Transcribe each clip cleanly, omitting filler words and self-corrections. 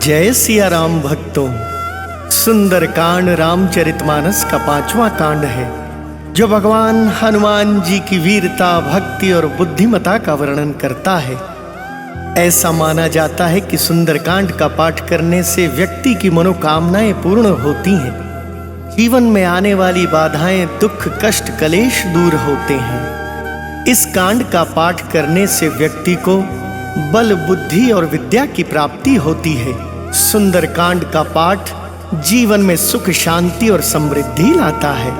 जय सिया राम भक्तों। सुंदर कांड रामचरितमानस का 5वां कांड है जो भगवान हनुमान जी की वीरता, भक्ति और बुद्धिमता का वर्णन करता है। ऐसा माना जाता है कि सुंदरकांड का पाठ करने से व्यक्ति की मनोकामनाएं पूर्ण होती हैं, जीवन में आने वाली बाधाएं, दुख, कष्ट, कलेश दूर होते हैं। इस कांड का पाठ करने से व्यक्ति को बल, बुद्धि और विद्या की प्राप्ति होती है। सुंदरकांड का पाठ जीवन में सुख, शांति और समृद्धि लाता है।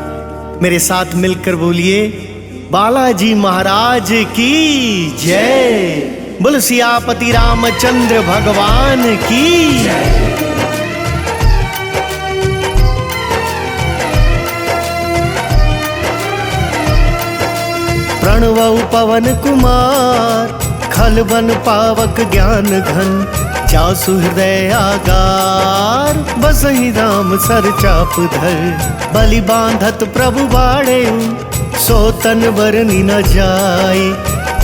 मेरे साथ मिलकर बोलिए, बालाजी महाराज की जय। बोल सियापति रामचंद्र भगवान की जय। प्रणवौ पवन कुमार, खलबन पावक ज्ञान घन, जासु हृदय आगार, बसहि राम सर चाप धर। बलि बांधत प्रभु बाड़े, सो तन बरनी न जाई।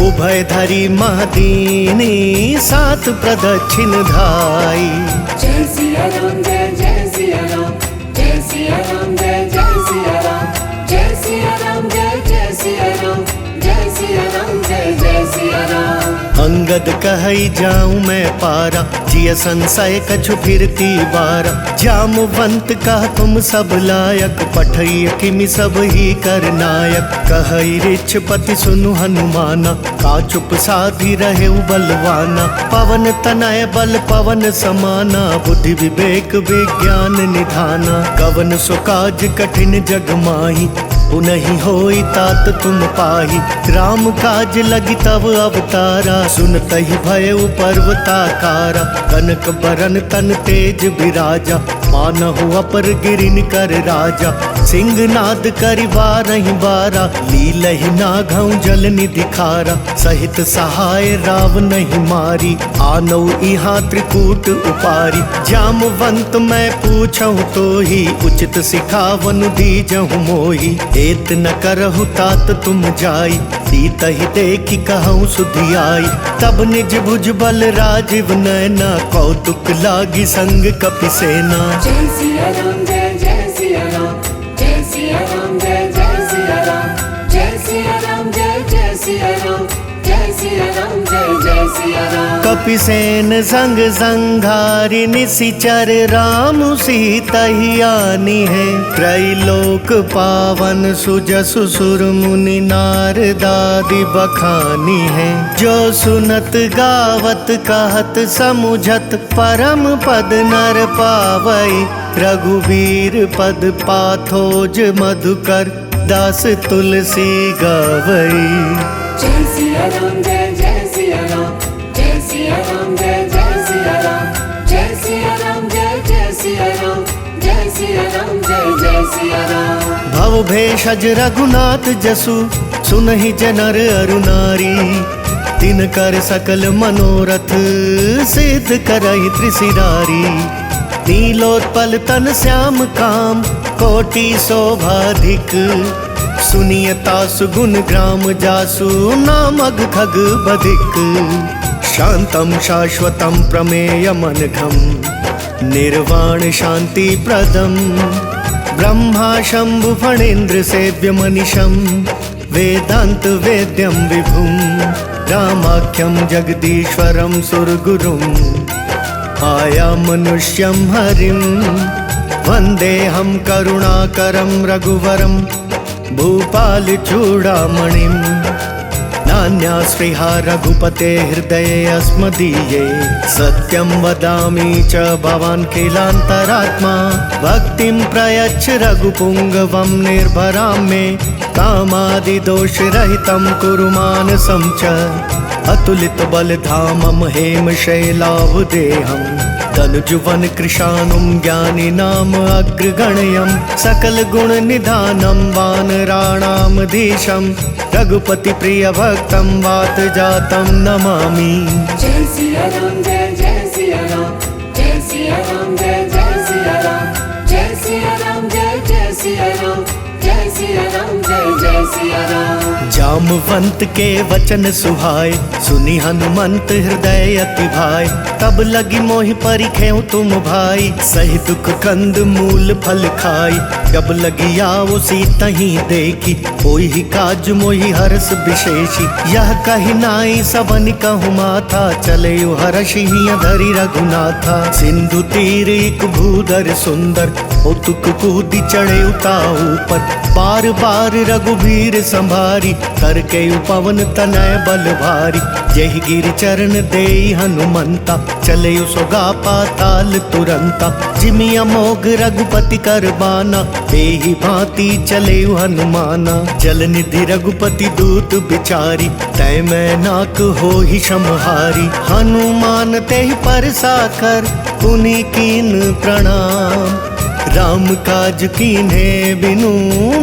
उभय धरी महदीनी, सात प्रदक्षिण धाई। जय सिया राम, जय जय सिया राम, जय सिया राम, जय जय सिया राम, जय सिया राम, जय जय सिया राम, जय सिया राम, जय जय सिया राम। अंगद कहई जाऊं मैं पारा, जिय संशय कछु फिरती बारा। जामवंत कह तुम सब लायक, पठई किमि सब ही कर नायक। कहई रिछपति सुनु हनुमाना, का चुप साधी रहे बलवाना। पवन तनय बल पवन समाना, बुद्धि विवेक विज्ञान निधाना। कवन सो काज कठिन जग माही, उनहि होई तात तुम पाही। राम काज लगी तब अवतारा, सुनतहि भयउ पर्वताकारा। कनक बरन तन तेज बिराजा, मानहु अपर गिरिन कर राजा। सिंहनाद करि बारहि बारा, लीलहि नाघउ जल निधि खारा। सहित सहाय राव नहीं मारी, आनौ इहाँ त्रिकूट उपारी। जामवंत मैं पूछहु तो ही, उचित सिखावन दीजहु मोही। एत न करहु तात तुम जाई, सीतहि देखि कहूँ सुधियाई। तब निज भुज बल राजीव नैना, कौतुक लागी संग कपि सेना। जय सिया राम, जय जय सिया राम, जय सिया राम, जय जय सिया राम, जय सिया राम, जय जय सिया राम, जय सिया राम, जय जय सिया राम। कपिसेन संग संघारि निशिचर, राम सीता ही आनी है। त्रैलोक पावन सुजसु सुर मुनि नारदादि बखानी है। जो सुनत गावत कहत समुझत, परम पद नर पावई। रघुवीर पद पाथोज मधुकर, दास तुलसी गावई। जय सिया राम, जय जय सिया राम, जय सिया राम, जय जय सिया राम, जय सिया राम, जय जय सिया राम, जय सिया राम, जय जय सिया राम। भव भेषज रघुनाथ जसु, सुनहि जनर अरु नारी। तिनकर सकल मनोरथ, सिद्ध करहि त्रिशिरारी। नीलोत्पल तन श्याम काम, कोटि शोभाधिक। सुनियता सुगुण ग्राम जासु, नामग खग बधिक। शांतम शाश्वतम प्रमेयमनघम, निर्वाण शांति प्रदम। ब्रह्मा शंभु फणेन्द्र सेव्य मनिशम, वेदांत वेद्यम विभुम। रामाख्यम जगदीश्वरम सुरगुरुम, आया मनुष्यम हरिम। वंदेहम करुणाकरम रघुवरम, भूपाल चूड़ामणिम। नान्यास्पृहा रघुपते हृदये अस्मदीये। सत्यं वदामि च भवान् किलान्तरात्मा। भक्तिं प्रयच्छ रघुपुङ्गवं निर्भरां मे। कामादिदोषरहितं कुरु मानसं च। अतुलित बलधामं हेमशैलावदेहं। तनुजुवन कृशानुं ज्ञानी नाम अग्रगण्यं। सकल गुण निधानं वानराणां धीशं। रघुपति प्रिय भक्तं वात जातं नमामि। जय सिया राम, जय जय सिया राम, जय सिया राम, जय जय सिया राम, जय सिया राम, जय जय सिया राम, जय सिया राम, जय जय सिया राम। जामवंत के वचन सुहाए, सुनी हनुमंत हृदय अति भाए। तब लगी मोहि परिखेउ तुम भाई, सही दुख कंद मूल फल खाई। जब लगी आओ सीता ही देखी, होई ही काज मोहि हर्ष विशेषी। यह कही नाई सबन कहु माथा, चले हर्षि धरि रघुनाथा। सिंधु तीर एक भूधर सुंदर, ओ तुक कूदी चढ़े उता ऊपर। बार बार रघुवीर संभारी, कर के पवन तनय बल भारी। जहि गिर चरण देई हनुमंता, चले सोगा पाताल तुरंता। जिमि अमोघ रघुपति कर बाना, एहि भांति चले हनुमाना। जल निधि रघुपति दूत बिचारी, तय मैं नाक हो ही समहारी। हनुमान तेहि परसा कर, पुनि कीन प्रणाम। राम काज कीन्हे बिनु,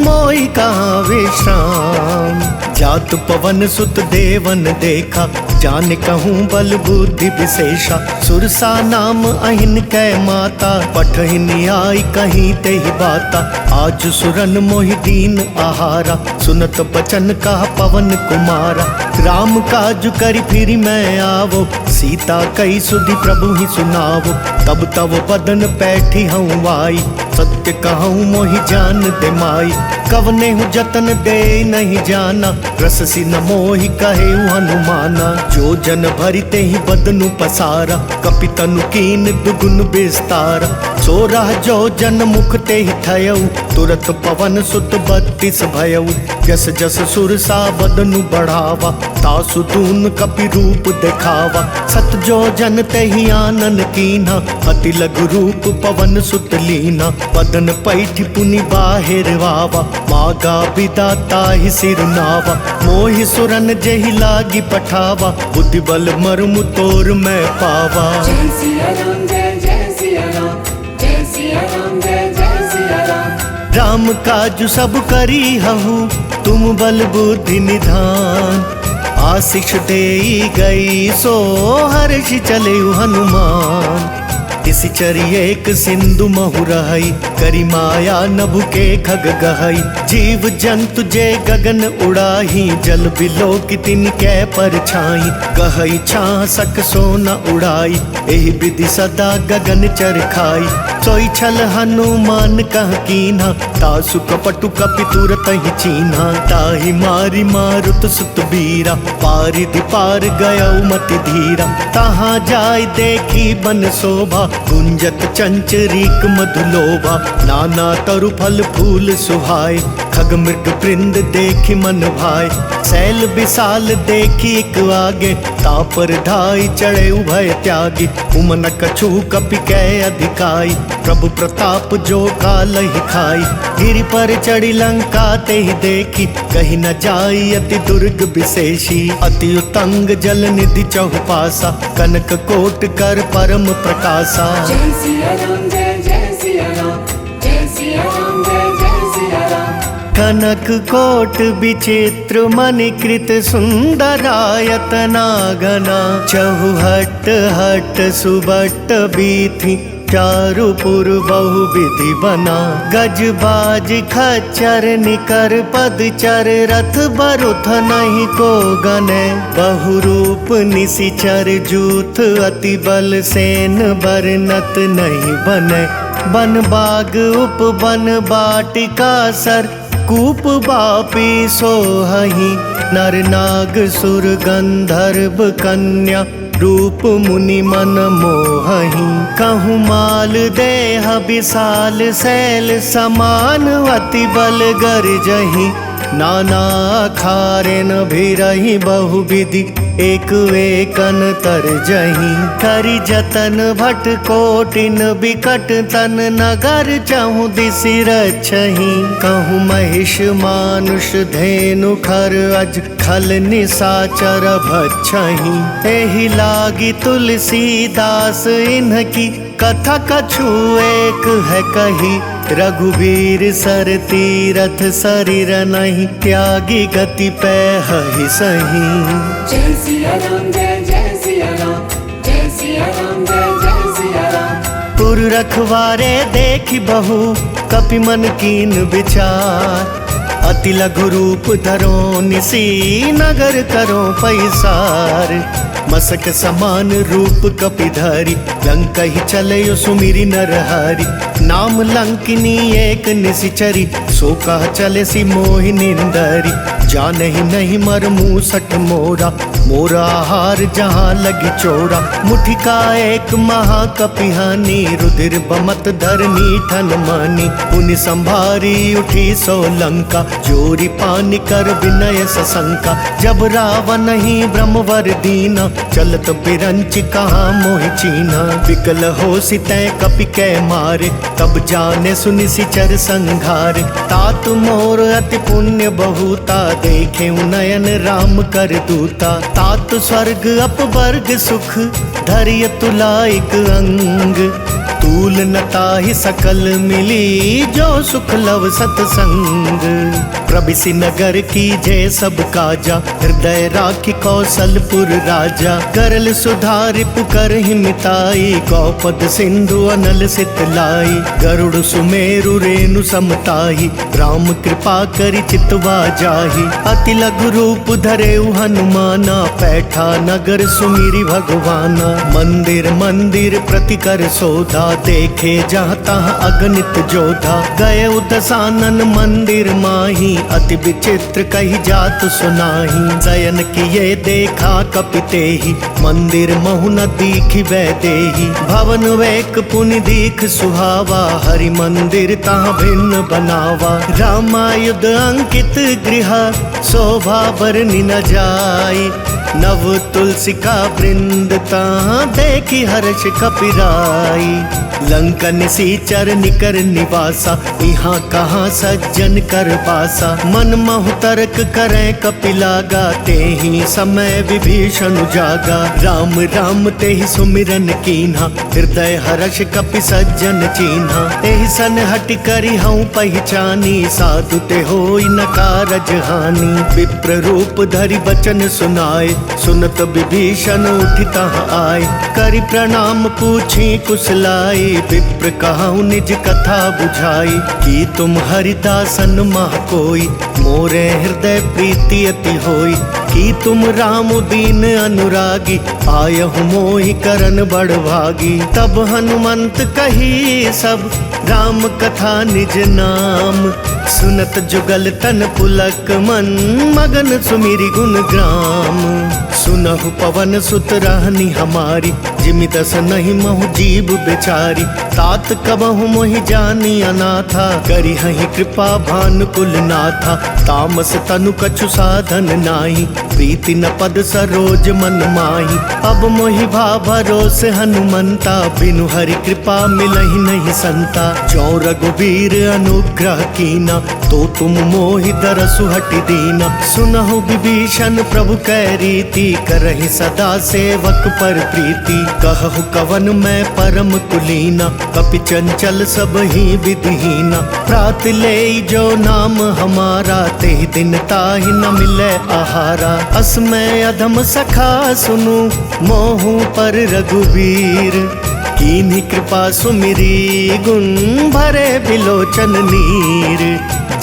मोहि कहाँ विश्राम। जात पवन सुत देवन देखा, जान कहूँ बल बुद्धि विशेषा। सुरसा नाम अहिन कै माता, पठहिन आई कहीं तेहि बाता। आज सुरन मोहि दीन आहारा, सुनत बचन कहा पवन कुमारा। राम काज करि फिर मैं आवो, सीता कई सुधि प्रभु ही सुनावो। तब तब बदन पैठी हूँ आई, सत्य कहूँ मोहि जान दे माई। कवने हूँ जतन दे नहीं जाना, रससी न मोहि कहे हनुमाना। जो जन भरिते ही बदनु पसारा, कपि तनु कीन दुगुन विस्तारा। सो रह जो जन मुख ते ही थयऊ, तुरत पवन सुत 32 भयऊ। जस जस सुरसा बदनु बढ़ावा, तासु दून कपि रूप दिखावा। सत जो जन ते ही आनन कीन्हा, अति लघु रूप पवन सुत लीना। बदन पैठ पुनि बाहिर वावा, मागा बिदा ताहि सिर नावा। मोहि सुरन जेहि लागी पठावा, बुद्धि बल मर्म तोर मैं पावा। जय सिया राम जय जय सिया राम, जय सिया राम जय जय सिया राम। राम काजु सब करी हहु, तुम बल बुद्धि निधान। आशीष देई गई सो हर्षि चले हनुमान। इसी चरी एक सिंधु महु रहई, करी माया नभु के खग गहई। जीव जंतु जे गगन उड़ाही, जल बिलो की तिन कै परछाई। गहई छां सक सोना उड़ाई, एहि विधि सदा गगन चर खाई। सोई छल हनुमान कह कीन्हा, तासु कपटु कपि तुरत ही चीन्हा। ताहि मारी मारुत सुत बीरा, पारिधि पार गयउ मति धीरा। तहाँ जाय देखी बन शोभा, गुंजत चंचरीक मधुलोभा। नाना तरु फल फूल सुहाए, खग मृग वृंद देखी मन भाए। शैल विशाल देखी एक आगे, तापर ढाई चढ़े उभय त्यागी। उमन कछु कपि कै अधिकाई, प्रभु प्रताप जो काल ही खाई। गिरि पर चढ़ी लंका ते ही देखी, कहीं न जाई अति दुर्ग विशेषी। अति उतंग जल निधि चहुपासा, कनक कोट कर परम प्रकाशा। जय सिया राम जय जय सिया राम, जय सिया राम जय जय सिया राम। कनक कोट विचित्र मणिकृत सुंदरायतना घना। चहुहट हट सुबट बीथी, चारु पुर बहु विधि बना। गज बाज खच्चर निकर पदचर, रथ बरुथ नहीं को गने। बहुरूप निशिचर जूथ, अति बल सेन बरनत नहीं बने। बन बाग उप बन बाटिका सर, कूप बापी सोहहि। नर नाग सुर गंधर्व कन्या, रूप मुनि मन मोहहि। कहूँ माल देह विशाल शैल समान, अति बल गर्जहि। नाना खारेन भिरहि बहुविधि, एक वेकन तरजहि। करि जतन भट कोटिन बिकट तन, नगर चहु दिसि रक्षहि। कहूँ महिष मानुष धेनु खर, अज खल निशाचर भक्षहि। एहि लागी तुलसीदास इन्हकी, कथा कछु एक है कही। रघुवीर सर तीरथ शरीर नहीं, त्यागी गति पैहि सही। जय सिया राम जय जय सिया राम, जय सिया राम जय जय सिया राम। पुर रखवारे देखी बहु, कपि मन कीन विचार। अति लघु रूप धरो निसी नगर करो पैसार। मसक समान रूप कपिधारी लंका ही चले सुमिरी नरहारी। नाम लंकिनी एक निशिचरी सो कह चले सी मोहि निंदरी। जान ही नहीं मर मूसठ मोरा मोरा हार जहाँ लगी चोरा। मुठिका एक महाकपिहानी रुधिर बमत धरनी ठन मानी। पुनि संभारी उठी सो लंका जोरी पानी कर विनय सशंका। जब रावण ही ब्रह्मवर दीना चलत बिरंच कहाँ मोहि चीना। विकल हो सितै कपि कै मारे तब जाने सुनि सिचर संघार। तात मोर अति पुण्य बहुता देखे नयन राम कर दूता। तात स्वर्ग अपवर्ग सुख धैर्य तुलाइक अंग। तूल न ताहि सकल मिली जो सुख लव सतसंग। प्रबिसी नगर की जय सब काजा हृदय राखी कौशलपुर राजा। करल सुधारि पुकर हिमिताई गौपद सिंधु अनल सितलाई। गरुड़ सुमेरु रेणु समताही राम कृपा करि चितवा जाही। अति लघु रूप धरे हनुमाना पैठा नगर सुमिरी भगवाना। मंदिर मंदिर प्रति कर सोधा देखे जहाँ तहाँ अगणित जोधा। गए दशानन मंदिर माही अति विचित्र कही जात सुनाही। शयन किए देखा कपिते ही मंदिर महु न दीखि वैदेही। भवन वेक पुनि दीख सुहावा हरि मंदिर तहाँ भिन्न बनावा। रामायुध अंकित गृह शोभा बरनि न जाई। नव तुलसी का वृंद तहाँ देखी हर्ष कपिराई। लंका निसीचर निकर निवासा यहाँ कहाँ सज्जन कर बासा। मन महु तर्क करें कपिलागा ते ही समय विभीषण जागा। राम राम ते ही सुमिरन कीन्हा हृदय हर्ष कपि सज्जन चीन्हा। एहि सन हट करी हूँ पहचानी साधु ते होई न कारज हानि। विप्र रूप धरि बचन सुनाए सुनत विभीषण उठिता आए। करि प्रणाम पूछी कुशलाई विप्र कहूँ निज कथा बुझाई। कि तुम हरिदासन मह कोई मोरे हृदय प्रीति अति होई। कि तुम राम दीन अनुरागी आयहु मोहि करन बड़ भागी। तब हनुमंत कही सब राम कथा निज नाम। सुनत जुगल तन पुलक मन मगन सुमिरि गुण ग्राम। सुनहु पवन सुत रहनी हमारी जिमि दस नहीं महु जीव बेचारी। तात कबहु मोहि जानी अनाथा करी हहि कृपा भानुकुल नाथा। तामस तनु कछु साधन नाही प्रीति न पद सरोज मन माही। अब मोहि भा भरोस हनुमंता बिनु हरि कृपा मिलहि नहीं संता। जो रघुवीर अनुग्रह कीना तो तुम मोहि दरसु हटि दीना। सुनहु विभीषण प्रभु कै रीति करहि सदा सेवक पर प्रीति। कहु कवन मैं परम कुलीना कपि चंचल सब ही विधिहीना। प्रात ले जो नाम हमारा तेहि दिन ताहि न मिले आहारा। असमय अधम सखा सुनु मोहु पर रघुवीर। कीन्ही कृपा सुमिरी गुण भरे बिलोचन नीर।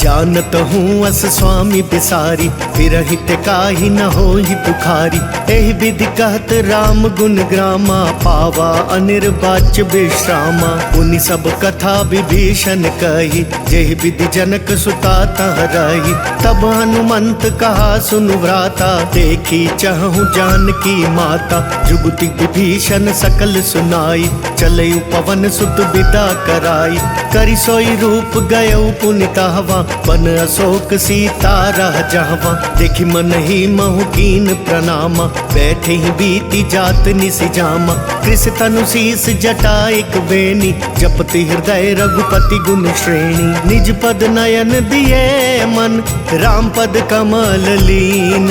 जानत हूँ अस स्वामी बिसारी फिरहि ते काहि न होहि दुखारी। एहि विधि कहत राम गुण ग्रामा पावा अनिर्वाच्य विश्रामा। पुनि सब कथा विभीषण कही जेहि विधि जनक सुता तह रही। तब हनुमंत कहा सुनु भ्राता देखी चहु जानकी माता। जुगति विभीषण सकल सुनाई चलयु पवन सुत विदा कराई। करि सोई रूप गयउ पुनि तहवा बन अशोक सीता रह जहवा। देखि मन ही महु कीन प्रणामा बैठे ही बीती जात निसि जामा। कृष तनु शीस जटा एक बेनी जपति हृदय रघुपति गुण श्रेणी। निज पद नयन दिए मन राम पद कमल लीन।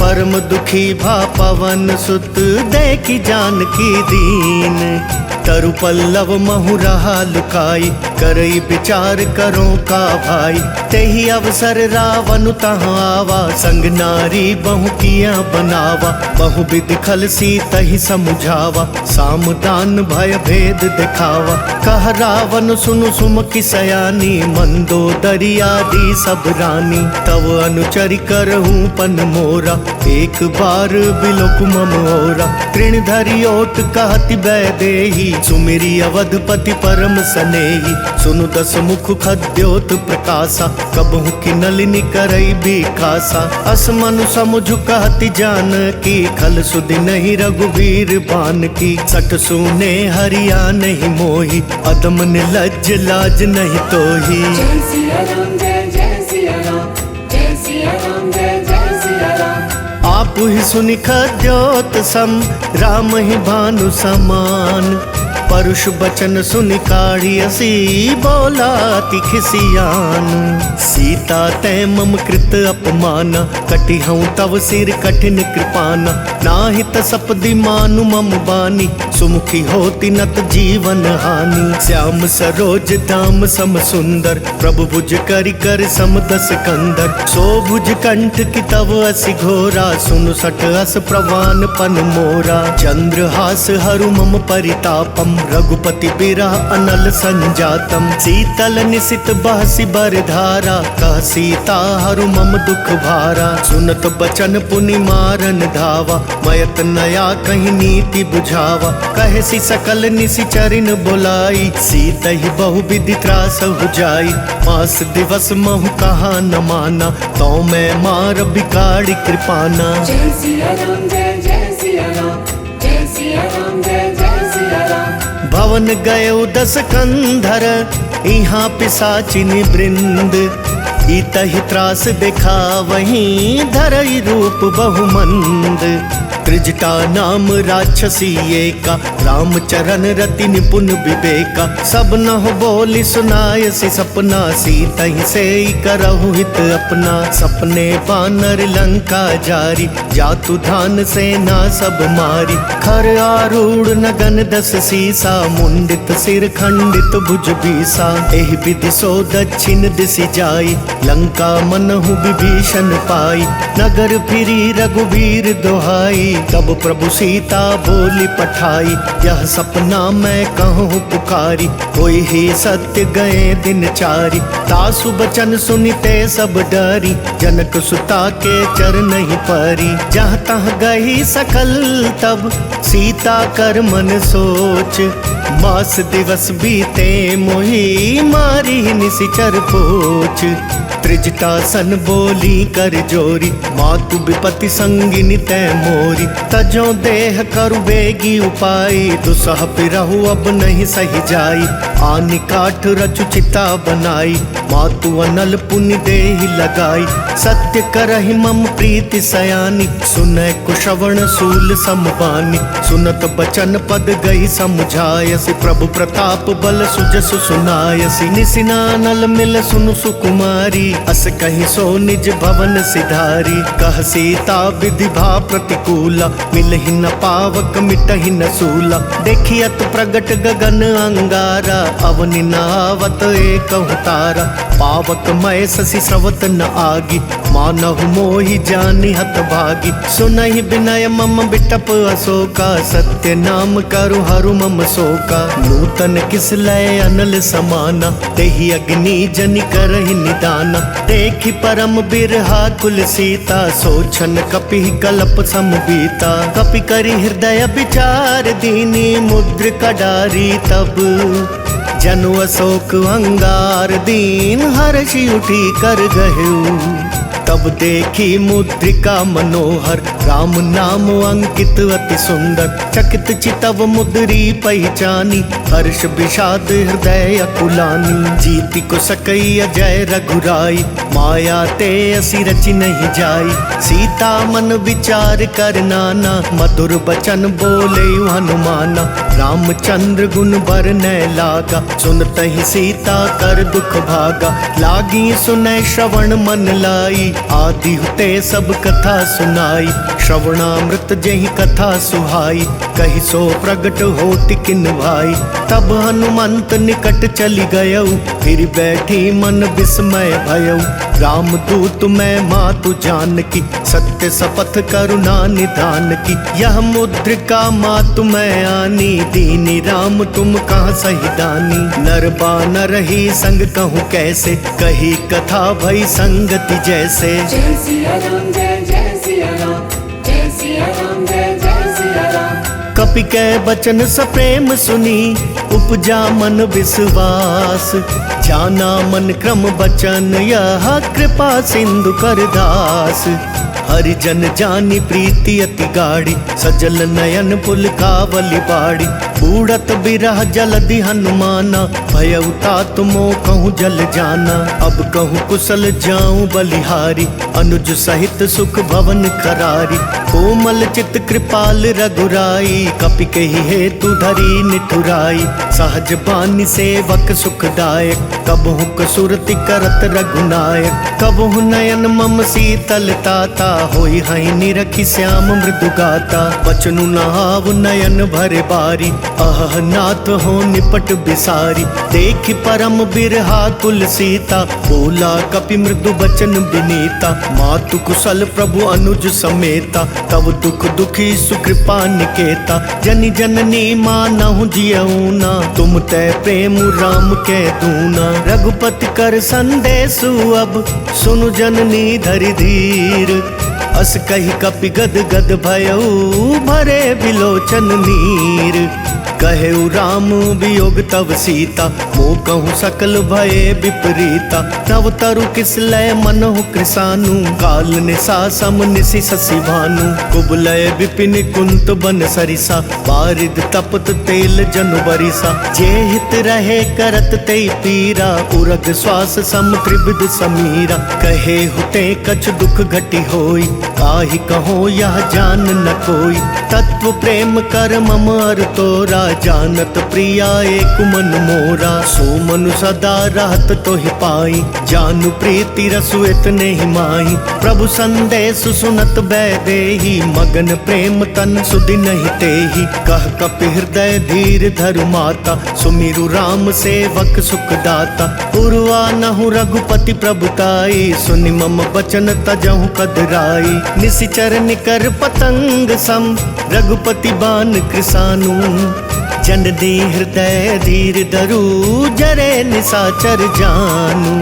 परम दुखी भा पवन सुत देखी जानकी दीन। तरु पल्लव महु रहा लुकाई करई विचार करो का भाई। तेही अवसर रावण तहाँ आवा, संग नारी बहु किया बनावा। बहु विधि खल सीता ही समझावा, सामदान भय भेद दिखावा। कह रावण सुनु सुमकी सयानी, मंदोदरी आदि सब रानी। तव अनुचरि करहूँ पन मोरा, एक बार बिलोक मम ओरा। तृण धरि ओट कहति वैदेही, सुमिरी अवधपति परम सनेही। सुनु दस मुख खद्योत प्रकाशा, कबहु की नलिनी करई बिकासा। अस मनु समुझ कहति जान की, खल सुधि नहीं रघुवीर बान की। सठ सुने हरिया नहीं मोही, अदम निर्लज्ज लाज नहीं तोही। जय सिया राम जय जय सिया राम, जय सिया राम जय जय सिया राम। आप ही सुनि खद्योत सम, राम ही भानु समान। परुष बचन सुनि काढ़ियसी, बोला अति खिसियान। सीता तै मम कृत अपमाना, कटि हूँ तव सिर कठिन कृपाना। नाहि तसपदि मानु मम बानी, सुमुखी होती नत जीवन हानि। श्याम सरोज धाम सम सुंदर, प्रभु भुज करि कर सम दस कंदर। सो भुज कंठ की तव असि घोरा, सुनु सठ अस प्रवान पन मोरा। चंद्रहास हरु मम परितापम, रघुपति बिरह अनल संजातम। शीतल निशित बहसि बरधारा, कह सीता हरु मम दुख भारा। सुनत बचन पुनि मारन धावा, मयत नया कहीं नीति बुझावा। कहसी सकल निशिचरिन बुलाई, सीत ही बहु विधि त्रास हो जाई। मास दिवस महु कहा न माना, तो मैं मार बिगाड़ी कृपाना। जय सिया राम जय जय सिया राम, जय सिया राम जय जय सिया राम। भवन गयो दस कंधर, यहाँ पिशाचिनी वृंद। इतहि त्रास देखा वहीं, धरई रूप बहुमंद। त्रिजटा नाम राक्षसी एका, रामचरण रति निपुण विवेका। सब नह बोली सुनायसी सपना, सीतहि से करहु हित अपना। सपने बानर लंका जारी, जातु धान सेना सब मारी। खर आरूढ़ नगन दस सीसा, मुंडित सिर खंडित भुज बीसा। एहि विधि सो दक्षिण दिशि जाई, लंका मनहु विभीषण पाई। नगर फिरी रघुवीर दोहाई, तब प्रभु सीता बोली पठाई। यह सपना मैं कहूँ पुकारी, कोई ही सत्य गए दिन चारी। तासु बचन सुनिते सब डरी, जनक सुता के चरण ही परी। जहाँ तहाँ गई सकल तब, सीता कर मन सोच। मास दिवस बीते मोही, मारी निशिचर पोच। त्रिजटा सन बोली कर जोरी, मातु विपति संगिनी तै मोरी। तजो देह करु बेगी उपाई, दुसह पिरहु अब नहीं सही जाई। आनि काठ रचु चिता बनाई, मातु अनल पुनि देहि लगाई। सत्य करहि मम प्रीति सयानी, सुनय कुशवण सूल समबानी। सुनत बचन पद गई समझायसी, प्रभु प्रताप बल सुजसु सुनायसी। निसिनानल मिल सुनु सुकुमारी, अस कहीं सो निज भवन सिधारी। कह सीता विधि भा प्रतिकूला, मिलहि न पावक मिटहि न सूला। देखियत प्रगट गगन अंगारा, अवनि न आवत एकहु तारा। पावक मय शशि स्रवत न आगी, मानहु मोहि जानि हत भागी। सुनहि विनय मम बिटप अशोका, सत्य नाम करु हरु मम शोका। नूतन किस लय अनल समाना, तेहि अग्नि जनि करहि निदाना। देखि परम बिरहा कुल सीता, सोचन कपि कलप समबीता। कपि करि हृदय विचार दीनी, मुद्र कडारी तब। जनु अशोक अंगार दीन, हर्षि उठी कर गहेउ। तब देखी मुद्रिका मनोहर, राम नाम अंकित अति सुंदर। चकित चितव मुद्री पहचानी, हर्ष विषाद हृदय अकुलानी। जीति को सकई अजय रघुराई, माया ते असी रचि नहीं जाई। सीता मन विचार कर नाना, मधुर बचन बोले हनुमाना। रामचंद्र गुण बरनय लागा, सुनत ही सीता कर दुख भागा। लागी सुनय श्रवण मन लाई, आदि हुते सब कथा सुनाई, श्रवणामृत जही कथा सुहाई, कही सो प्रगट होति किन भाई। तब हनुमंत निकट चली गयऊ, फिर बैठी मन विस्मय भयऊ। राम दूत मैं मातु जानकी, सत्य शपथ करुणा निधान की। यह मुद्रिका मातु मैं आनी, दीनी राम तुम कहाँ सही दानी। नर बानर ही संग कहूँ कैसे, कही कथा भई संगति जैसे। जय सिया राम जय जय सिया राम, जय सिया राम जय जय सिया राम। कपि कै बचन सप्रेम सुनी, उपजा मन विश्वास। जाना मन क्रम बचन यह कृपा सिंधु कर दास। हरिजन जानी प्रीति अति गाढ़ी, सजल नयन पुल कावली बाड़ी। बूढ़त बिरह जलधि हनुमाना, भयउ तात मोह कहूँ जल जाना। अब कहूँ कुशल जाऊं बलिहारी, अनुज सहित सुख भवन करारी। कोमल चित कृपाल रघुराई, कपि कही हेतु धरी निठुराई। सहज बानी सेवक सुखदायक, कबहु कसुरति करत रघुनायक। कबहु नयन मम शीतल ताता, होई हई निरखी श्याम मृदु गाता। बचनु नहाव नयन भरे बारी, अह नाथ हो निपट बिसारी। देखि परम बिरहा कुल सीता, बोला कपि मृदु बचन बिनीता। मातु कुशल प्रभु अनुज समेता, तब दुख दुखी सुकृपा निकेता। जनि जननी मानहु जियऊना, तुम तै प्रेम राम के दूना। रघुपति कर संदेशु अब, सुनु जननी धरि धीर। अस कही कपि गद गद भयऊ, भरे बिलोचन नीर। कहेउ राम वियोग तव सीता, मोह कहूँ सकल भये विपरीता। नव तरु किस लय मनहु कृसानु, काल निशा सम निशि शशि भानु। कुबलय विपिन कुंत बन सरिसा, बारिद तपत तेल जनु बरिसा। जे हित रहे करत ते पीरा, उरग श्वास सम त्रिविध समीरा। कहे हुते कछ दुख घटी होई, काहि कहो यह जान न कोई। तत्व प्रेम कर मम अर तोरा, जानत प्रिया एक मन मोरा। सो मनु सदा रहत तोहि पाई, जानु प्रीति रसु इतने ही माही। प्रभु संदेश सुनत बैदेही, मगन प्रेम तन सुधि नहीं तेही। कह कपि हृदय धीर धरु माता, सुमिरु राम सेवक सुख दाता। पुरवा नहु रघुपति प्रभुताई, सुनि मम बचन तजहु कदराई। निशिचर निकर पतंग सम, रघुपति बान कृसानु। जननी हृदय धीर धरु, जरे निशाचर जानू।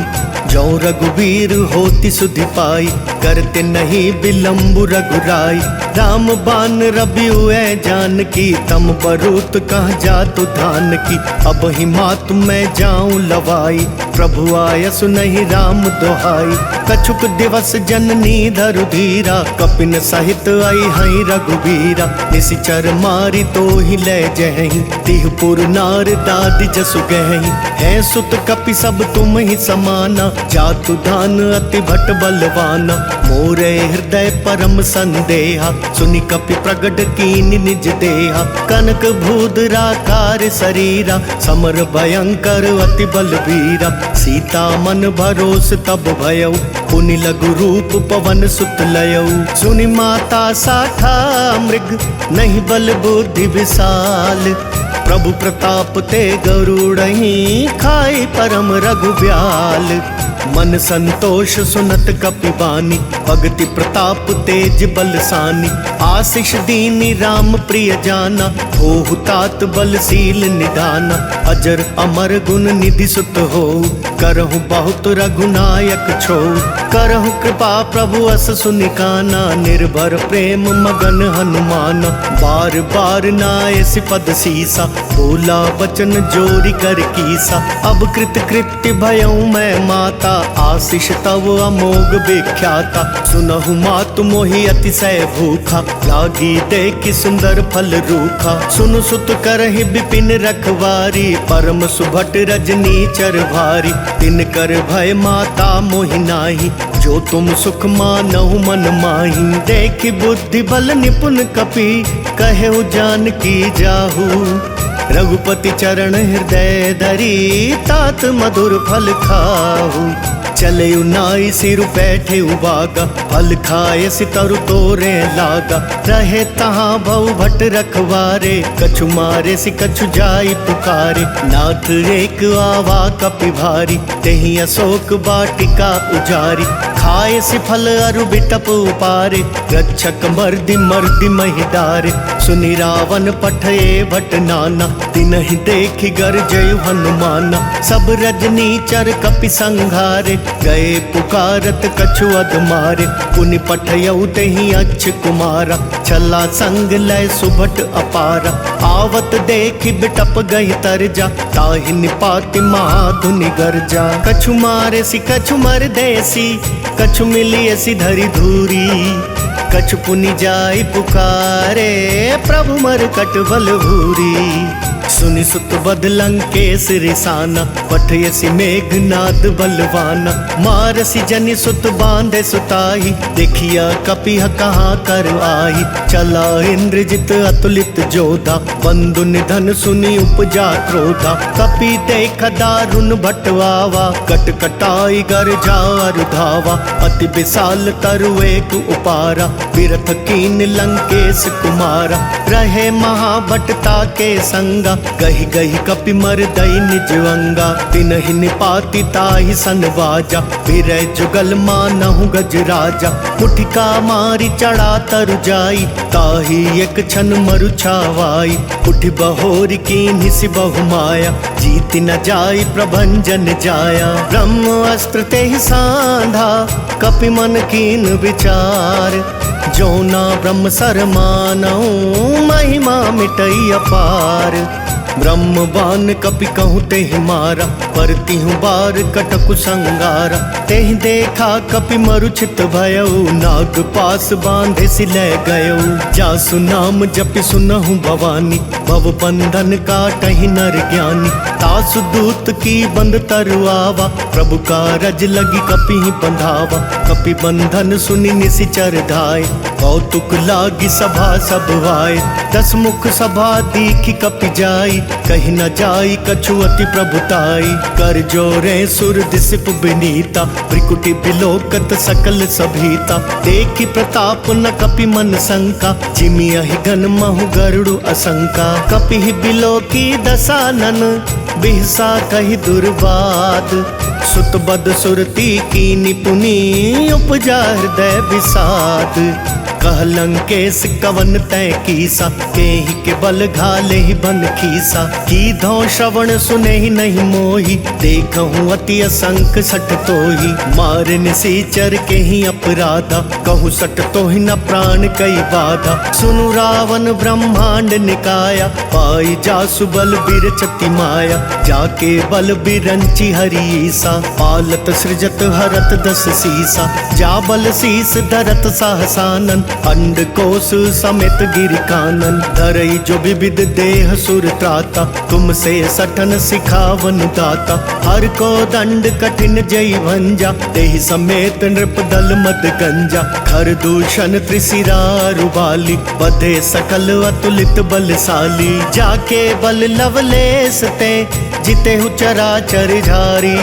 जो रघुवीर होति सुधि पाई, करते नहीं विलम्बु रघुराई। राम बान रबियुए जानकी, तम बरूत कहाँ जातु धान की। अब ही मात मैं जाऊं लवाई, प्रभु आयसु नहीं राम दोहाई। कछुक दिवस जननी धरु धीरा, कपिन सहित आई हई रघुबीरा। निशिचर मारी तो ही ले जही, तिहपुर नार दादी जसु गही। है सुत कपि सब तुम ही समाना, जातु धान अति भट बलवाना। मोरे हृदय परम संदेहा, सुनि कपि प्रगट कीनि निज देहा। कनक भूधराकार शरीरा, समर भयंकर अति बलवीरा। सीता मन भरोस तब भयऊ, पुनि लघु रूप पवन सुत लयऊ। सुनि माता साठा मृग, नहीं बल बुद्धि विशाल। प्रभु प्रताप ते गरुड़हि, खाई परम रघुब्याल। मन संतोष सुनत कपिबानी, भगति प्रताप तेज बलसानी। आशीष दीनी राम प्रिय जाना, होहु तात बलशील निदाना। अजर अमर गुण निधि सुत हो, करहु बहुत रघुनायक छो। करहु कृपा प्रभु अस सुनिकाना, निर्भर प्रेम मगन हनुमाना। बार बार नाय सिपद सीसा, बोला वचन जोरी कर कीसा। अब कृत कृत्य भयऊ मैं माता, आशीष तव अमोघ विख्याता। सुनहु मातु मोहि अतिशय भूखा, लागी देखि सुंदर फल रूखा। सुनु सुत करहि विपिन रखवारी, परम सुभट रजनी चर भारी। तिन कर भय माता मोहि नाही, जो तुम सुख मानहु मन माही। देखि बुद्धि बल निपुण कपि, कहेउ जानकी जाहू। रघुपति चरण हृदय धरी, तात मधुर फल खाहू। चले नाई सिर बैठे उबागा, फल खाए सितरु तोरे लागा। रहे तहाँ बहु भट रखवारे, कछु मारे सि कछु जाई पुकारे। नाथ एक आवा कपि भारी, तेहि अशोक बाटिका उजारी। खाए सि फल अरु बिटप उपारे, रक्षक मर्दि मर्दि महि डारे। सुनि रावण पठए भट नाना, तिनहि देखि गरजयु हनुमाना। सब रजनीचर कपि संघारे, गए पुकारत कछु अध मारे। पुनि पठयउ तेहि अच्छ कुमारा, छला संग लय सुभट अपारा। आवत देखि बिटप गहि तरजा, ताहि निपाति महाधुनि गरजा। कछु मारे सि कछु मर देसी, कछु मिलिए सि धरि धूरी। कछु पुनि जाय पुकारे, प्रभु मरकट बल भूरी। सुनि सुत बद लंकेश रिसाना, पठयसि मेघनाद बलवाना। मारसि जनि सुत बांधे सुताई, देखिया कपिह कहाँ कर आई। चला इंद्रजित अतुलित जोधा, बंधु निधन सुनि उपजा क्रोधा। कपि देख दारुण भटवावा, कट कटाई गरजा अरु धावा। अति विशाल तरु एक उपारा, बिरथ कीन लंकेश कुमारा। रहे महाभटता के संगा, गहि गहि कपि मर दई निज अंगा। तिनहि निपाति ताहि सनवाजा, फिरै जुगल मानहु गज राजा। मुठिका मारी चढ़ा तरु जाई, ताहि एक क्षण मरु छावाई। उठि बहोरी कीन्हि सि बहु माया, जीति न जाई प्रभंजन जाया। ब्रह्म अस्त्र तेहि सांधा, कपि मन कीन विचार। जो ना ब्रह्म सर मानहु, महिमा मिटई अपार। ब्रह्म बान कपि कहूँ तेहि मारा, परतिहु बार कटकु संगारा। तेहि देखा कपि मरुचित भयउ, नाग पास बांधे सि लै गयउ। जासु नाम जपि सुनहु भवानी, भव बंधन काटहि नर ज्ञानी। तासु दूत की बंद तरु आवा, प्रभु कारज लगी कपि बंधावा। कपि बंधन सुनि निसिचर धाय, कौतुक लागी सभा सब आए। दस मुख सभा दीखि कपि जाई, कहीं न जाई कछु अति प्रभुताई। कर जोरे सुर दिसिप बिनीता, त्रिकुटी बिलोकत सकल सभीता। देखि प्रताप न कपि मन शंका, जिमियहि गन महु गरुड़ असंका। कपि बिलोकी दसानन, बिहसा कहि दुर्वाद। सुत बद सुरती की निपुनी, उपजा हृदय विषाद। कह लंकेश कवन तय कीसा, केहि के बल घाले ही बन खीसा। की धौ श्रवण सुने ही नहीं मोही, देखहूँ अति असंख सठ तोही। मारे निसीचर के ही अपराधा, कहूँ सठ तो ही न प्राण कई बाधा। सुनु रावण ब्रह्मांड निकाया, पाई जासु बल बिरचति माया। जाके बल बिरंची हरीसा, पालत सृजत हरत दस सीसा। जा बल शीस धरत सहसानन, अंड कोश समेत गिरि कानन। धरई जो विविध देह सुर त्राता, तुमसे सठन सिखावन दाता। हर को दंड कठिन जय भंजा, तेहि समेत नृप दल मद गंजा। खर दूषण त्रिशिरा रुबाली, बधे सकल अतुलित बलशाली। जाके बल लवलेस ते, जिते हु चराचर झारी।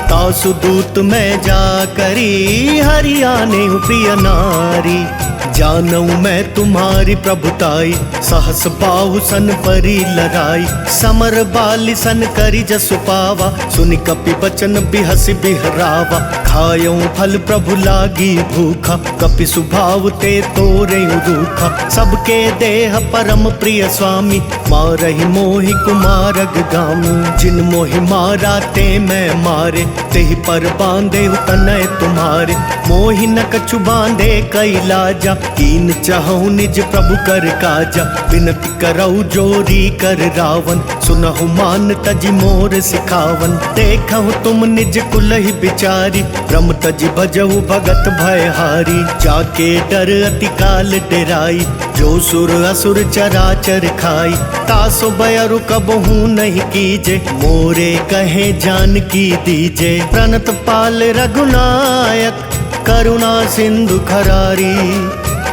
तासु दूत मैं जा करी, हरियाने हूँ प्रिय नारी। जानऊ मैं तुम्हारी प्रभुताई, सहस बाहु सन परी लड़ाई। समर बाली सन करी जसु पावा, सुनि कपि बचन बिहसि बिहरावा। खायऊ फल प्रभु लागी भूखा, कपि सुभाव ते तोरे रूखा। सबके देह परम प्रिय स्वामी, मारहि मोहि कुमारग गामी। जिन मोहि मारा ते मैं मारे, तेहि पर बांधे तनय तुम्हारे। मोहि न कछु बांधे कैलाजा, कीन चाहूँ निज प्रभु कर काजा। विनती करऊ जोरी कर रावण, सुनहु मान तज मोर सिखावन। देखहु तुम निज कुलहि बिचारी, ब्रह्म तज भजहु भगत भयहारी। जाके डर अति काल डेराई, जो सुर असुर चराचर खाई। तासो बयरु कबहू नहीं कीजे, मोरे कहे जानकी दीजे। प्रणत पाल रघुनायक, करुणा सिंधु खरारी।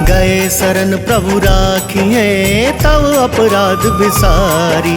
गए शरण प्रभु राखिए, तव अपराध बिसारी।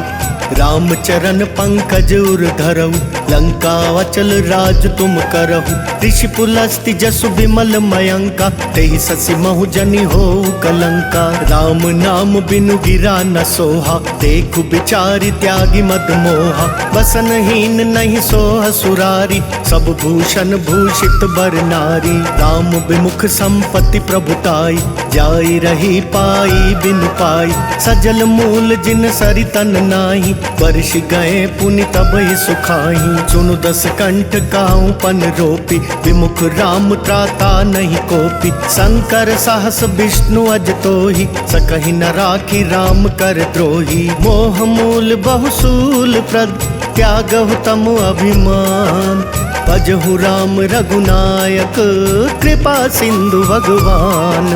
राम चरण पंकज उर धरऊ, लंका अचल राज तुम करहु, ऋषि पुलस्ति जसु विमल मयंका, तेहि ससि महु जनि हो कलंका। राम नाम बिनु गिरा न सोहा, देखु बिचारी त्यागी मद मोहा। बसनहीन नहीं सोह सुरारी, सब भूषण भूषित बर नारी। राम विमुख संपत्ति प्रभुताई, जाई रही पाई बिनु पाई। सजल मूल जिन सरि तन नाही, वर्ष गए पुनि तबहि सुखाई। सुनु दस कंठ काहू पन रोपी, विमुख राम त्राता नहीं कोपी। शंकर सहस विष्णु अज तोहि, सकहि न राखी राम कर द्रोही। मोह मूल बहुसूल प्रद, त्यागहु तम अभिमान। भजहु राम रघुनायक, कृपा सिंधु भगवान।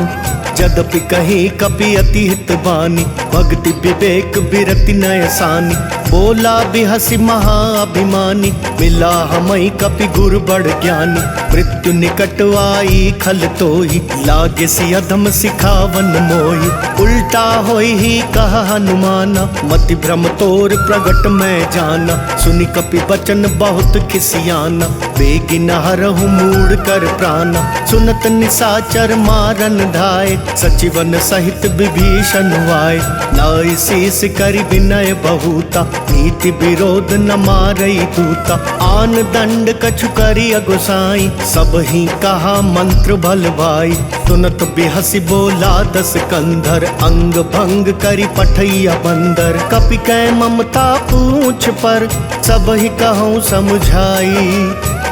यद्यपि कहीं कपि अति हित बानी, भक्ति विवेक बिरति नय सानी। बोला बिहसि महाअभिमानी, मिला हमई कपि गुरु बड़ ज्ञानी। मृत्यु निकट आई खल तोहि, लागे सि अधम सिखावन मोहि। उल्टा होई ही कहा हनुमाना, मति भ्रम तोर प्रगट मैं जाना। सुनि कपि बचन बहुत खिसियाना, बेगी न हरहु मूढ़ कर प्राणा। सुनत निसाचर मारन ढाए, सचिवन सहित विभीषण वाए। नाई शीस करि विनय बहुता, नीति विरोध न मारई दूता। आन दंड कछु करि अगुसाई, सब ही कहा मंत्र भल भाई। सुनत बिहसि बोला दस कंधर, अंग भंग करि पठैया बंदर। कपि कै ममता पूछ पर, सब ही कहूँ समझाई।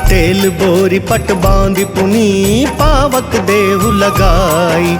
तेल बोरी पट बांधि पुनी, पावक देहु लगाई।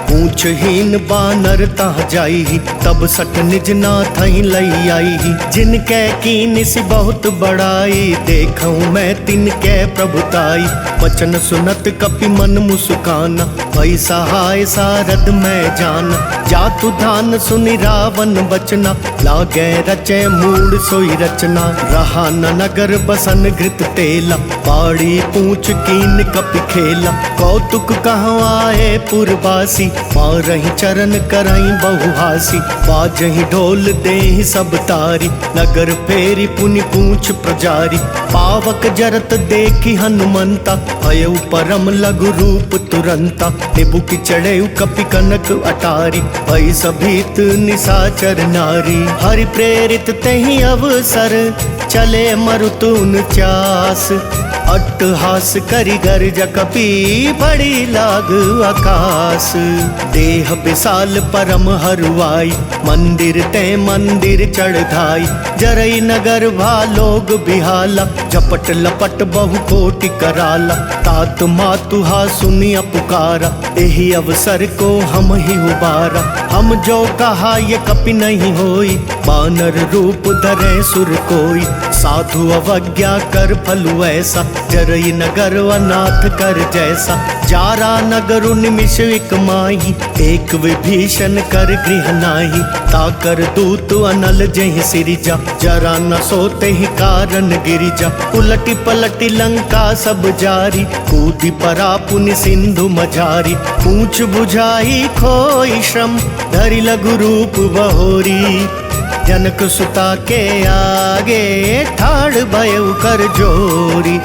पूछहीन बानर तह जाई, तब सट निज नाथहि लई आई। जिनके कीन सि बहुत बड़ाई, देखूं मैं तिनके प्रभुताई। वचन सुनत कपि मन मुस्काना, भई सहाय सारद मैं जाना। जातु धान सुनि रावण बचना, लागे रचे मूड सोई रचना। रहा न नगर बसन घृत तेला, बाड़ी पूछ कीन कपि खेला। कौतुक कहूँ आए पुरवासी, मारहि चरण करई बहुहासी। बाजहि ढोल देहि सब तारी, नगर फेरी पुनि पूछ प्रजारी। पावक जरत देखि हनुमंता, भयउ परम लघु रूप तुरंता। निबुक चढ़ेउ कपि कनक अटारी, भई सभीत निसाचर नारी। हरि प्रेरित तेहि अवसर, चले मरुतुन चास। अट्टहास करि गर्ज कपि, बड़ी लाग आकाश। देह विशाल परम हरुआई, मंदिर ते मंदिर चढ़ाई। जरई नगर भालोग बिहाला, झपट लपट बहु कोटि कराला। तात मातुहा सुनिया पुकारा, एहि अवसर को हम ही उबारा। हम जो कहा ये कपि नहीं होई, बानर रूप धरे सुर कोई। साधु अवज्ञा कर फलु ऐसा, जरई नगर अनाथ कर जैसा। जारा नगर निमिष एक माही, एक विभीषण कर गृह नाही। ताकर दूत अनल जहि सिरिजा, जरा न सोते ही कारण गिरिजा। उलटी पलटी लंका सब जारी, कूदी परा पुनि सिंधु मझारी। पूछ बुझाई खोई श्रम, धरि लघु रूप बहोरी। जनक सुता के आगे, ठाड़ भयउ कर जोरी।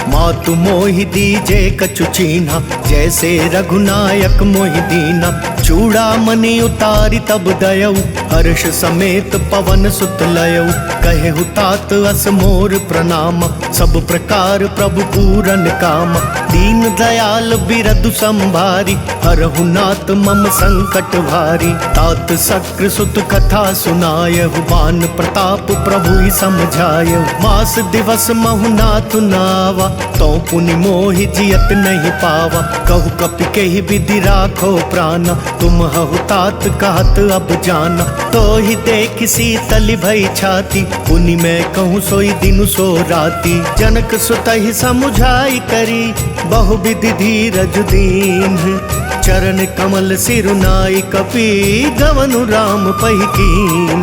मातु मोहि दीजे कछु चीन्हा, जैसे रघुनायक मोहि दीना। चूड़ामणि उतारी तब दयऊ, हर्ष समेत पवन सुत लयऊ। कहेहु तात अस मोर प्रणाम, सब प्रकार प्रभु पूरन काम। दीन दयाल बिरदु संभारी, हरहु नाथ मम संकट भारी। तात शक्र सुत कथा सुनायहु, बान प्रताप प्रभु ही समझायहु। मास दिवस महु नाथ नावा, तो पुनि मोहि जियत नहीं पावा। कहु कपि केहि विधि राखो प्राणा, तुम हहु तात कहत अब जाना। तो ही देखि शीतल भई छाती, पुनि मैं कहूँ सोई दिनु सो राती। जनक सुतहि समुझाई करी, बहु विधि धीरज दीन। चरण कमल सिरुनाई कपि, गवनु राम पहिकीन।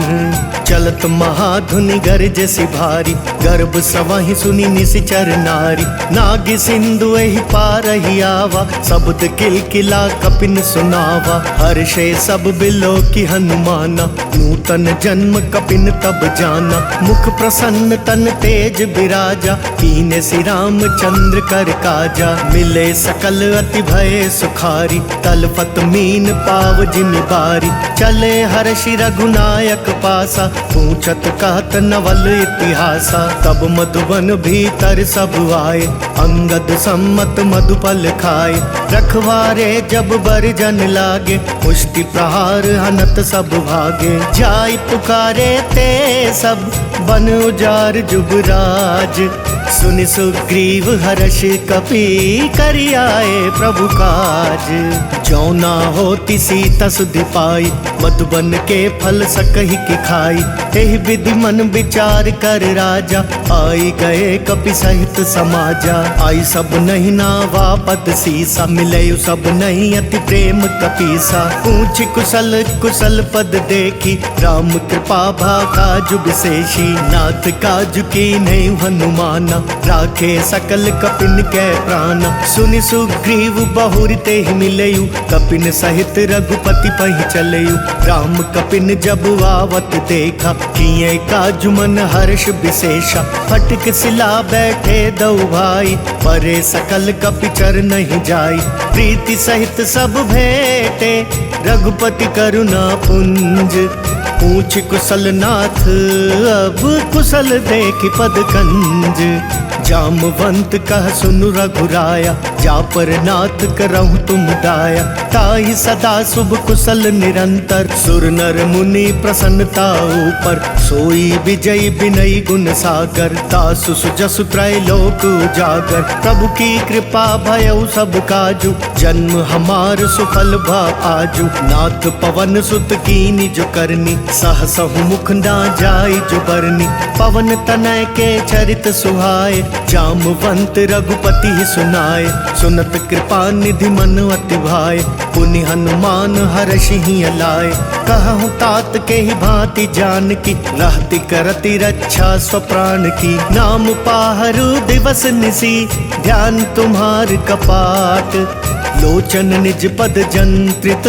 चलत महाधुनि गरज सिभारी, गर्भ सवाही सुनी निशिचर नारी। नाग सिंधु एहि पार ही आवा, शब्द किलकिला कपिन सुनावा। हर्षे सब बिलो की हनुमाना, नूतन जन्म कपिन तब जाना। मुख प्रसन्न तन तेज बिराजा, कीने श्री राम चंद्र कर काजा। मिले सकल अति भय सुखारी, तलपत मीन पाव जिन बारी। चले हर्षि रघुनायक पासा, पूछत कहत नवल इतिहासा। तब मधुबन भीतर सब आए, अंगद सम्मत मधुपल खाए। रखवारे जब बरजन लागे, पुष्टि प्रहार हनत सब भागे। जाय पुकारे ते सब, बन उजार जुबराज। सुनि सुग्रीव हर्ष कपि, करि आए प्रभु काज। जौना होती सीता सुधि पाई, मधुबन के फल सकहि की खाई। एहि विधि मन विचार कर राजा, आई गए कपि सहित समाजा। आई सब नहीं नावा पद सीसा, मिले सब नहीं अति प्रेम कपीसा। पूछ कुशल कुशल पद देखी, राम कृपा भाकाजु विशेषी। नाथ काजु की नहीं हनुमाना, राखे सकल कपिन के प्राण। सुनि सुग्रीव बहुर ते ही मिलयु, कपिन सहित रघुपति पहि चलयु। राम कपिन जब आवत देखा, किए काजु मन हर्ष विशेषा। फटक सिला बैठे दो भाई, परे सकल कपि चर नहीं जाई। प्रीति सहित सब भेटे, रघुपति करुणा पुंज। पूछ कुशल नाथ, अब कुशल देखि पद कंज। जामवंत कह सुनु रघुराया, जा पर नाथ करहु तुम दाया। ताहि सदा शुभ कुशल निरंतर, सुर नर मुनि प्रसन्नता ऊपर। सोई विजय विनय गुण सागर, दासु सुजसु त्रैलोक उजागर। प्रभु की कृपा भयउ सब काजु, जन्म हमार सुफल भा आजु। नाथ पवन सुत कीनि जो करनी, सहसहु मुख ना जाय जो बरनी। पवन तनय के चरित सुहाए, जामवंत रघुपति ही सुनाए। सुनत कृपा निधि मन अति भाए, पुनि हनुमान हर्षि ही लाए। कहूँ तात के ही भांति जान की, रहती करती रक्षा स्वप्राण की। नाम पाहरु दिवस निसी, ध्यान तुम्हार कपाट। लोचन निज पद जंत्रित,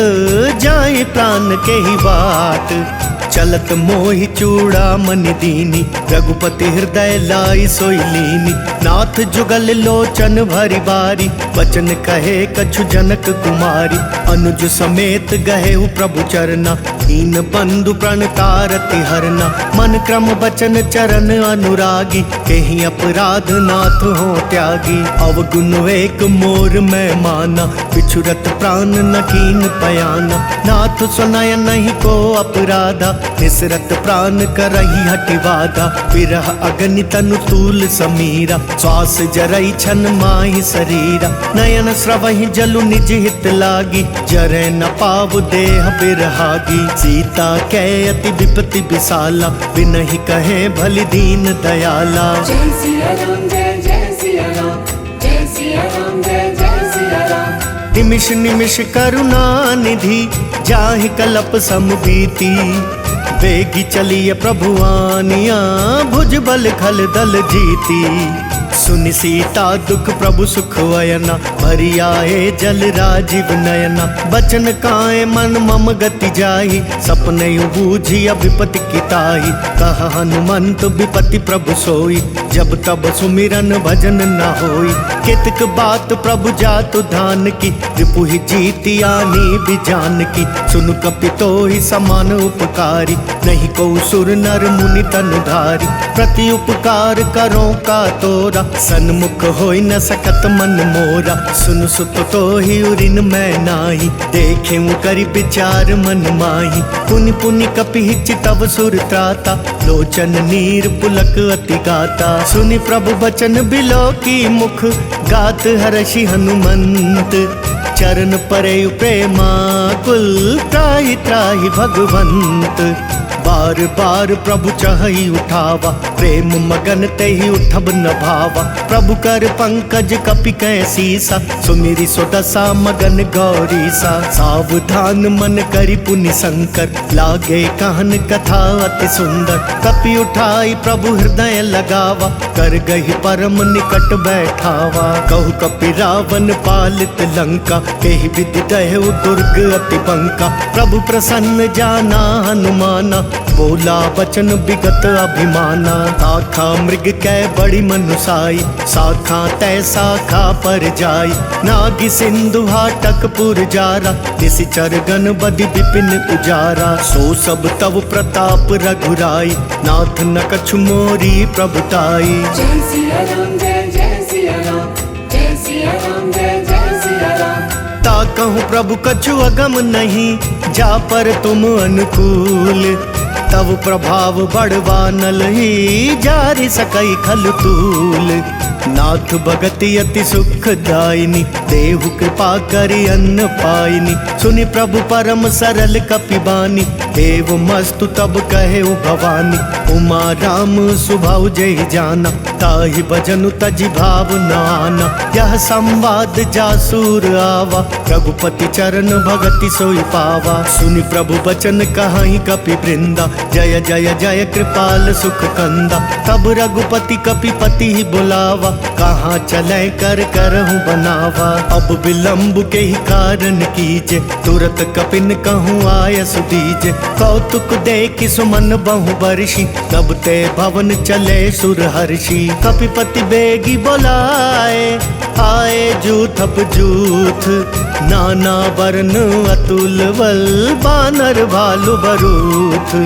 जाए प्राण के ही बाट। चलत मोहि चूड़ा मन दीनी, रघुपति हृदय लाई सोई लीनी। नाथ जुगल लोचन भरी बारी, बचन कहे कछु जनक कुमारी। अनुज समेत गहे प्रभु चरना, दीन बंधु प्रण तारति हरना। मन क्रम बचन चरण अनुरागी, केहि अपराध नाथ हो त्यागी। अवगुण एक मोर मैं माना, बिछुरत प्राण न कीन पयाना। नाथ सुनय नहीं को अपराधा, निसरत प्राण करही हटिवादा। विरह अग्नि तनु तूल समीरा, श्वास जरई छन माहि शरीरा। नयन स्रवहि जलु निज हित लागी, जरै न पाव देह बिरहागी। सीता कै अति विपति विशाला, बिनहि कहे भलि दीन दयाला। जय सिया राम जय जय सिया राम, जय सिया राम जय जय सिया राम। निमिष निमिष करुणा निधि, जाहि कलप समबीती। वेगी चलिए प्रभु आनिया, भुज बल खल दल जीती। सुनि सीता दुख प्रभु सुख वयना, भरि आए जल राजीव नयना। बचन काए मन मम गति जाहि, सपने बूझिया विपति किताहि। कह हनुमंत विपति प्रभु सोई, जब तब सुमिरन भजन न होई। कितक बात प्रभु जातु धान की, रिपुहि जीति आनी बिजान की। सुनु कपितो ही समान उपकारी, नहीं को सुर नर मुनि तनुधारी। प्रति उपकार करो का तोरा, सन्मुख होई न सकत मन मोरा। सुन सुत तो ही उरिन मैं नाही, देखे करि विचार मन माही। पुनि पुनि कपि चितव सुर त्राता, लोचन नीर पुलक अति गाता। सुनि प्रभु बचन बिलो की मुख, गात हर्षि हनुमंत। चरण परे प्रेमा कुल, त्राहि त्राहि भगवंत। बार बार प्रभु चहई उठावा, प्रेम मगन ते ही उठब न भावा। प्रभु कर पंकज कपि कै सीसा, सुमिरि सो दशा मगन गौरी सा। सावधान मन करि पुनि शंकर, लागे कहन कथा अति सुंदर। कपि उठाई प्रभु हृदय लगावा, कर गही परम निकट बैठावा। कहु कपि रावण पालित लंका, केहि विधि दहु दुर्ग अति बंका। प्रभु प्रसन्न जाना हनुमाना, बोला बचन विगत अभिमाना। आखा मृग कै बड़ी मनुसाई, शाखा तय शाखा पर जाई। नागि सिंधु हाटक पुर जारा, निशिचर गण बदि विपिन उजारा। सो सब तव प्रताप रघुराई, नाथ न कछु मोरी प्रभुताई। जय सिया राम जय सिया राम, जय सिया राम जय सिया राम। ता कहूँ प्रभु कछु अगम नहीं, जा पर तुम अनुकूल। तब प्रभाव बढ़वा नल ही, जारि सकई खल तूल। नाथ भगति अति सुखदायिनी, देहु कृपा करि अन्न पाइनी। सुनि प्रभु परम सरल कपि बानी, देव मस्तु तब कहे भवानी। उमा राम सुभाव जय जाना, ताहि भजनु तजि भाव न आना। यह संवाद जासूर आवा, रघुपति चरण भगति सोई पावा। सुनि प्रभु बचन कहाई कपि वृंदा, जय जय जय कृपाल सुख कंदा। तब रघुपति कपिपति ही बुलावा, कहाँ चले कर करहूँ बनावा। अब विलम्ब के ही कारण कीजे, तुरत कपिन कहूँ आय सुदीजे। कौतुक देखि सुमन बहु बरषि, तब ते भवन चले सुर हर्षि। कपिपति बेगी बोलाए, आए जूथप जूथ। नाना वर्ण अतुल बल, बानर भालु बरूथ।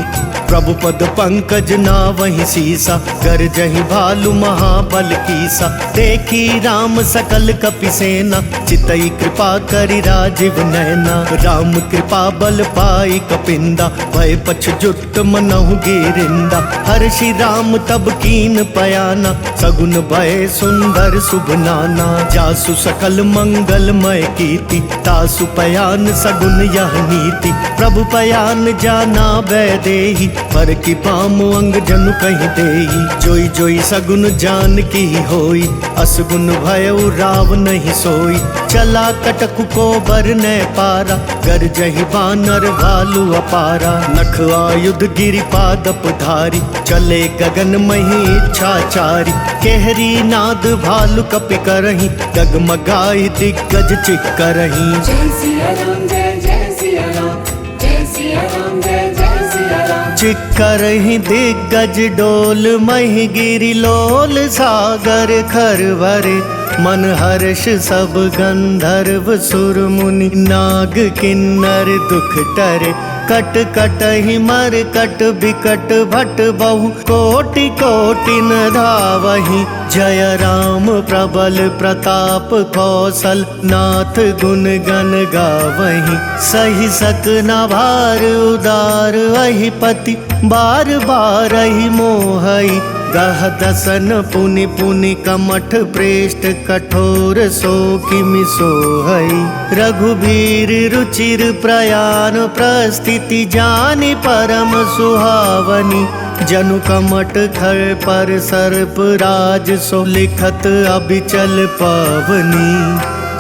प्रभु पद पंकज नावहि सीसा, गरजहि भालु महाबल कीसा। देखी राम सकल कपि सेना, चितई कृपा करि राजीव नैना। राम कृपा बल पाई कपिंदा, भय पछजुत मनहु गिरिंदा। हर्षि राम तब कीन पयाना, सगुन भय सुंदर शुभ नाना। जासु सकल मंगलमय कीर्ति, तासु पयान सगुन यह नीति। प्रभु पयान जाना वैदेही, पर की पाम अंग जनु कहीं देही। जोई जोई सगुन जान की होई, असगुन भयउ राव नहीं सोई। चला कटक को बर न पारा, गरजहि बानर भालु अपारा। नख आयुध गिरि पादप धारी, चले गगन मही इच्छाचारी। केहरी नाद भालु कपि करही, डगमगाई दिग्गज चिक्करही। जय सिया राम जय सिया राम, जय सिया राम जय सिया राम। चिक्करही दिग्गज डोल, मही गिरि लोल सागर खरवरे। मन हर्ष सब गंधर्व सुर मुनि, नाग किन्नर दुख टरे। कट कटहि मर कट बिकट भट बहु, कोटि कोटि न धावहि। जय राम प्रबल प्रताप कौशल, नाथ गुण गण गावहि। सही सक न भार उदार, अहि पति बार बार ही मोहई। गह दसन पुनि पुनि कमठ प्रेष्ठ, कठोर सो किमि सोहई। रघुबीर रुचिर प्रयाण, प्रस्थिति जानि परम सुहावनी। जनु कमठ खर पर सर्प राज, सो लिखत अबिचल पावनी।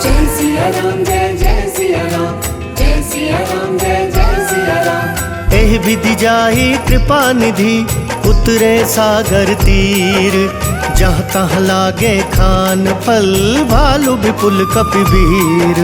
जय सिया राम जय सिया राम, जय सिया राम जय सिया राम। एहि विधि जाहि कृपा निधि, उतरे सागर तीर। जहाँ तहाँ लागे खान फल, भालु विपुल कपिवीर।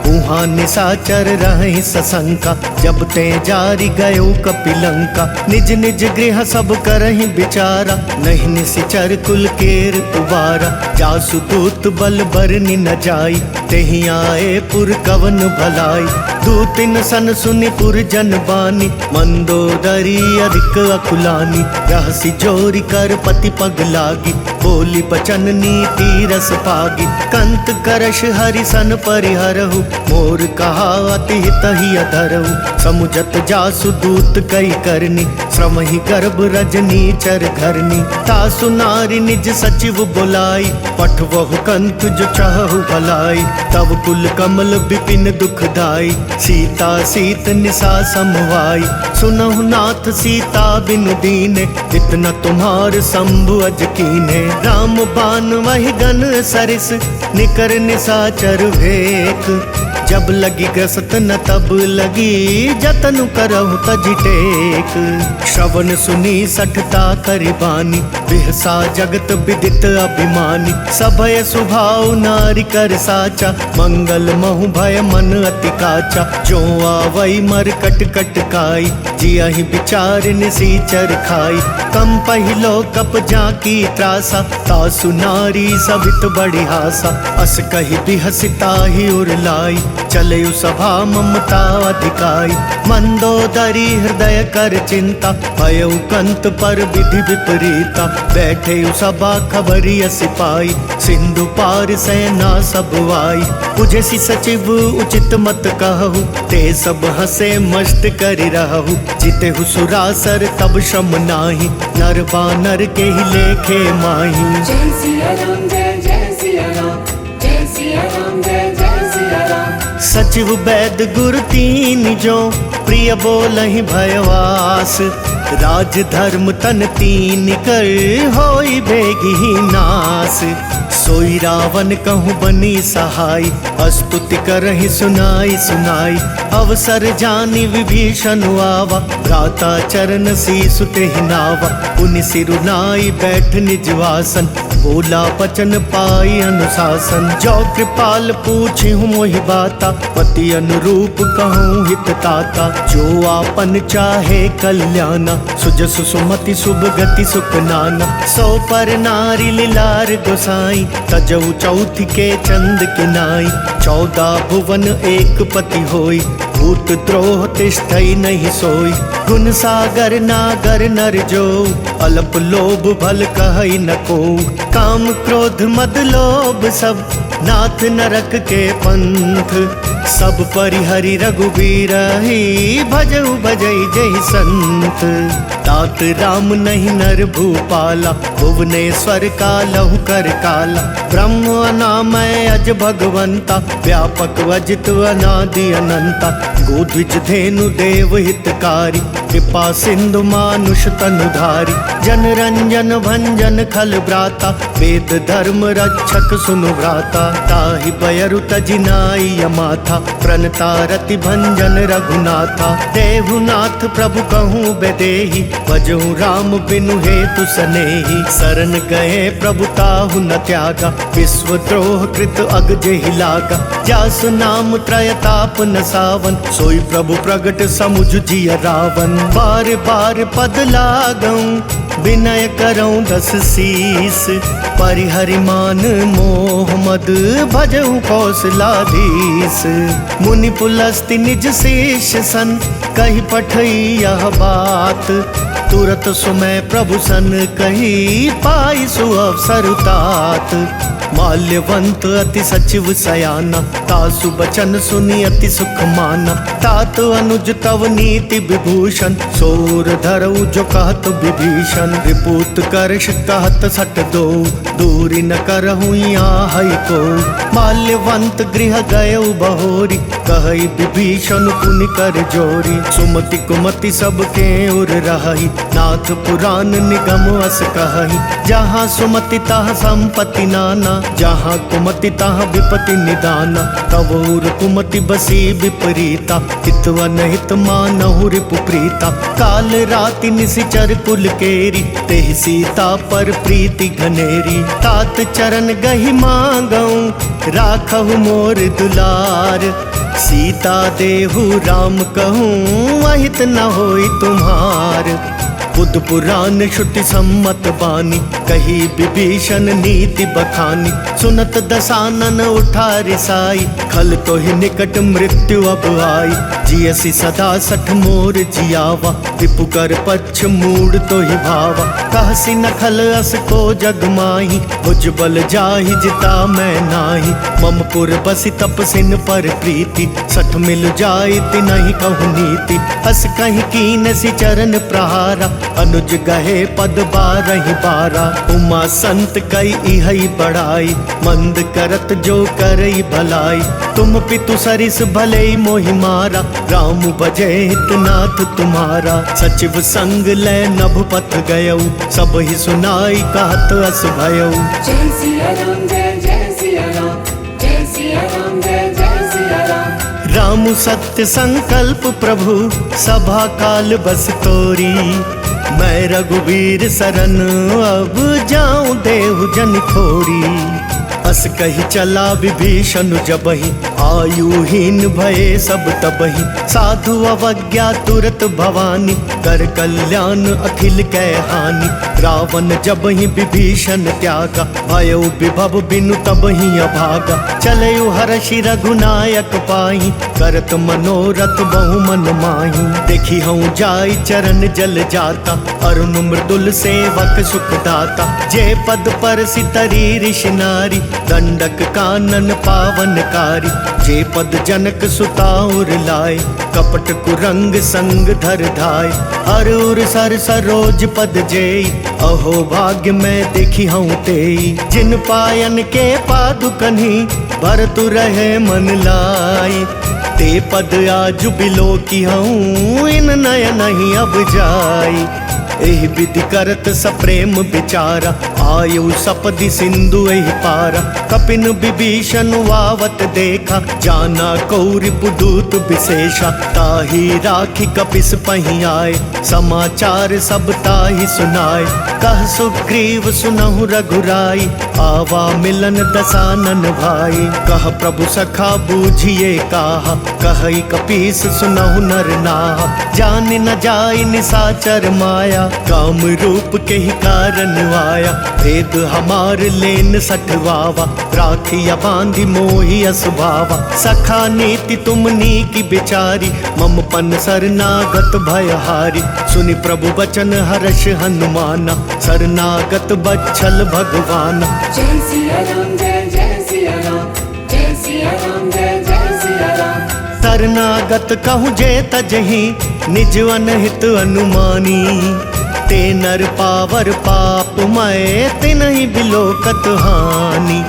उहाँ निशाचर रहि सशंका, जब ते जारी गयो कपिलंका। निज निज गृह सब करहि विचारा, नहीं निशिचर कुल केर उबारा। जासु दूत बल बरनि न जाई, तेहि आए पुर कवन भलाई। दूतिन सन सुनि पुर जन बानी, मंदोदरी अधिक अकुलानी। रहसि जोरी कर पति पग लागी, बोली बचन नीति रस पागी। कंत करश हरि सन परिहरहु, मोर कहा अति हित ही अधरऊ, समुझत जासु दूत कई करनी, श्रम ही गर्भ रजनी चर घरनी। तासु नारी निज सचिव बुलाई, पठवहु कंत जो चाहु भलाई। तब कुल कमल विपिन दुखदाई, सीता सीत निशा समवाई। सुनहु नाथ सीता बिनु दीने, इतना तुम्हार शंभु अज कीन्हे। राम बाण वही गन सरिस, निकर निशाचर भेक। जब लगी ग्रसत न तब लगी, जतन करहु तज टेक। श्रवण सुनी सठता करि बानी, बिहसा जगत विदित अभिमानी। सभय सुभाव नारी कर साचा, मंगल महु भय मन अति काचा। जो आवई मर कट कट काई, जियहि विचार निसीचर खाई। कम पहिलो कप जाकी त्रासा, तासु नारी सबित बड़ी हासा। अस कही बिहसिता ही उरलाई, चलयु सभा ममता अधिकाई। मंदोदरी हृदय कर चिंता, भयउ कंत पर विधि विपरीता। बैठे सभा खबरी सिपाही, सिंधु पार सेना सब आई। बुझसी सचिव उचित मत कहु, ते सब हंसे मस्त करि रहु। जितेहु सुरासर तब श्रम नाही, नर बानर के ही लेखे माही। जय सिया राम जय जय सिया राम, जय सिया राम जय जय सिया राम। सचिव वैद गुरु तीन जो, प्रिय बोलहि भयवास। राज धर्म तन तीन कर, होई बेगी नास। सोई रावण कहूँ बनी सहाय, स्तुति करहि सुनाई सुनाई। अवसर जानी विभीषण आवा, भ्राता चरण शीसु तेहि नावा। पुनि सिरु नाई बैठ निज वासन, बोला बचन पाई अनुशासन। जो कृपाल पूछि हूँ मोहि बाता, पति अनुरूप कहूँ हित ताता। जो आपन चाहे कल्याणा, सुजसु सुमति शुभ गति सुख नाना। सो पर नारी लीलार गोसाई, तजऊ चौथ के चंद किनाई। 14 भुवन एक पति होई, भूत द्रोह तिष्ठई नहीं सोई। गुण सागर नागर नर जो, अल्प लोभ भल कहई न को। काम क्रोध मद लोभ सब, नाथ नरक के पंथ। सब परिहरि रघुबीर ही, भजऊ भजई जय संत। तात राम नहीं नर भूपाला, भुवनेश्वर कालहु कर काला। ब्रह्म अनामय अज भगवंता, व्यापक वजित अनादि अनंता। गोद्विज धेनु देव हितकारी, कृपा सिंधु मानुष तनुधारी। जन रंजन भंजन खल ब्राता, वेद धर्म रक्षक सुनु भ्राता। ताहि बयरु तजिनाई यमाथा, प्रणता रति भंजन रघुनाथा। देहुनाथ प्रभु कहूँ बेदेही, भजहु राम बिनु हेतु सनेही। शरण गए प्रभु ताहु न त्यागा, विश्व द्रोह कृत अग जेहि लागा। जासु नाम त्रयताप न सावन, सोई प्रभु प्रगट समुझ जिय रावण। बार बार पद लागऊं, विनय करऊं 10 शीस। परिहरि मान मोह मद, भजहु कौशलाधीश। मुनि पुलस्ति निज शेष सन, कही पठई यह बात। तुरत सुमय प्रभु सन कही, पाई सुअवसर तात। माल्यवंत अति सचिव सयाना, तासु बचन सुनी अति सुख माना। तात अनुज तव नीति विभूषण, सोर धरऊ जो कहत विभीषण। विपूत करश कहत सट दो, दूरी न करहु यहाँ को। माल्यवंत गृह गयऊ बहोरी, कहई विभीषण पुनि कर जोरी। सुमति कुमति सबके उर रही, नाथ पुराण निगम अस कहई। जहाँ सुमति तहाँ संपत्ति नाना, जहाँ कुमति तहाँ विपति निदाना। तवोर कुमति बसी विपरीता, हितवन हित मानहु रिपु प्रीता। काल राति निशिचर कुल केरी, तेहि सीता पर प्रीति घनेरी। तात चरण गहि मांगऊं, राखहु मोर दुलार। सीता देहु राम कहूँ, अहित न होई तुम्हार। बुद्ध पुराण श्रुति सम्मत बानी, कही विभीषण नीति बखानी। सुनत दसानन उठा रिसाई, खल तो ही निकट मृत्यु अब आई। जियसी सदा सठ मोर जियावा, रिपु कर पक्ष मूड तो ही भावा। कहसी नखल अस को जग माही, भुज बल जाहि जिता मैं नाही। ममपुर बसी तपसिन पर प्रीति, सठ मिल जाय तिनहि कहु नीति। हस कहीं कीन सी चरण प्रहारा, अनुज गहे पद बारहि बारा। उमा संत कई इहई बढ़ाई, मंद करत जो करई भलाई। तुम पितु सरिस भले मोहि मारा, राम बजे हितनाथ तुम्हारा। सचिव संग लै नभ पथ गयऊ, सब ही सुनाई कहत अस भयऊ। जय सिया राम जय सिया राम, जय सिया राम जय सिया राम। राम सत्य संकल्प प्रभु, सभा काल बस तोरी। मैं रघुवीर सरन अब जाऊं देहु जन खोरी। अस कही चला विभीषण जबहि, आयुहीन भये सब तबहि। साधु अवज्ञा तुरत भवानी, कर कल्याण अखिल कै हानि। रावण जबहि विभीषण त्यागा, भयो विभव बिनु तबहि अभागा। चलयु हर्षि रघुनायक पाहि, करत मनोरथ बहु मन माहि। देखी हूँ जाय चरण जल जाता, अरुण मृदुल सेवक सुख दाता। जे पद पर सितरी ऋषि नारी, दंडक कानन पावनकारी। जे पद जनक सुताउर लाए, कपट कुरंग संग धर धाय। हर उर सर सरोज पद जेई, अहो भाग्य मैं देखी हूँ तेई। जिन पायन के पादुकन्ही, भरतु रहे मन लाई। ते पद आजु बिलो की हूँ, इन नयन ही अब जाई। एहि विधि करत सप्रेम विचारा, आयु सपदि सिंधु एहि पारा। कपिन विभीषण वावत देखा, जाना कौरि पुदूत विशेषा। ताहि राखी कपिस पहि आए, समाचार सब ताहि सुनाए। कह सुग्रीव सुनहु रघुराई, आवा मिलन दसानन भाई। कह प्रभु सखा बूझिए काहा, कहई कपीस सुनहु नर नाहा। जान न जाय निसाचर माया, काम रूप के ही कारण आया। भेद हमार लेन सठवावा, राखिया बांधी मोहि असुभावा। सखा नीति तुमनी की बिचारी, मम पन शरणागत भयहारी। सुनि प्रभु वचन हर्ष हनुमाना, शरणागत बच्छल भगवाना। जय सिया राम जय सिया राम, जय सिया राम जय सिया राम। शरणागत कहूँ जे तजहि, निज अनहित अनुमानी। ते नर पावर पाप मय, तिनहि बिलोकत हानि।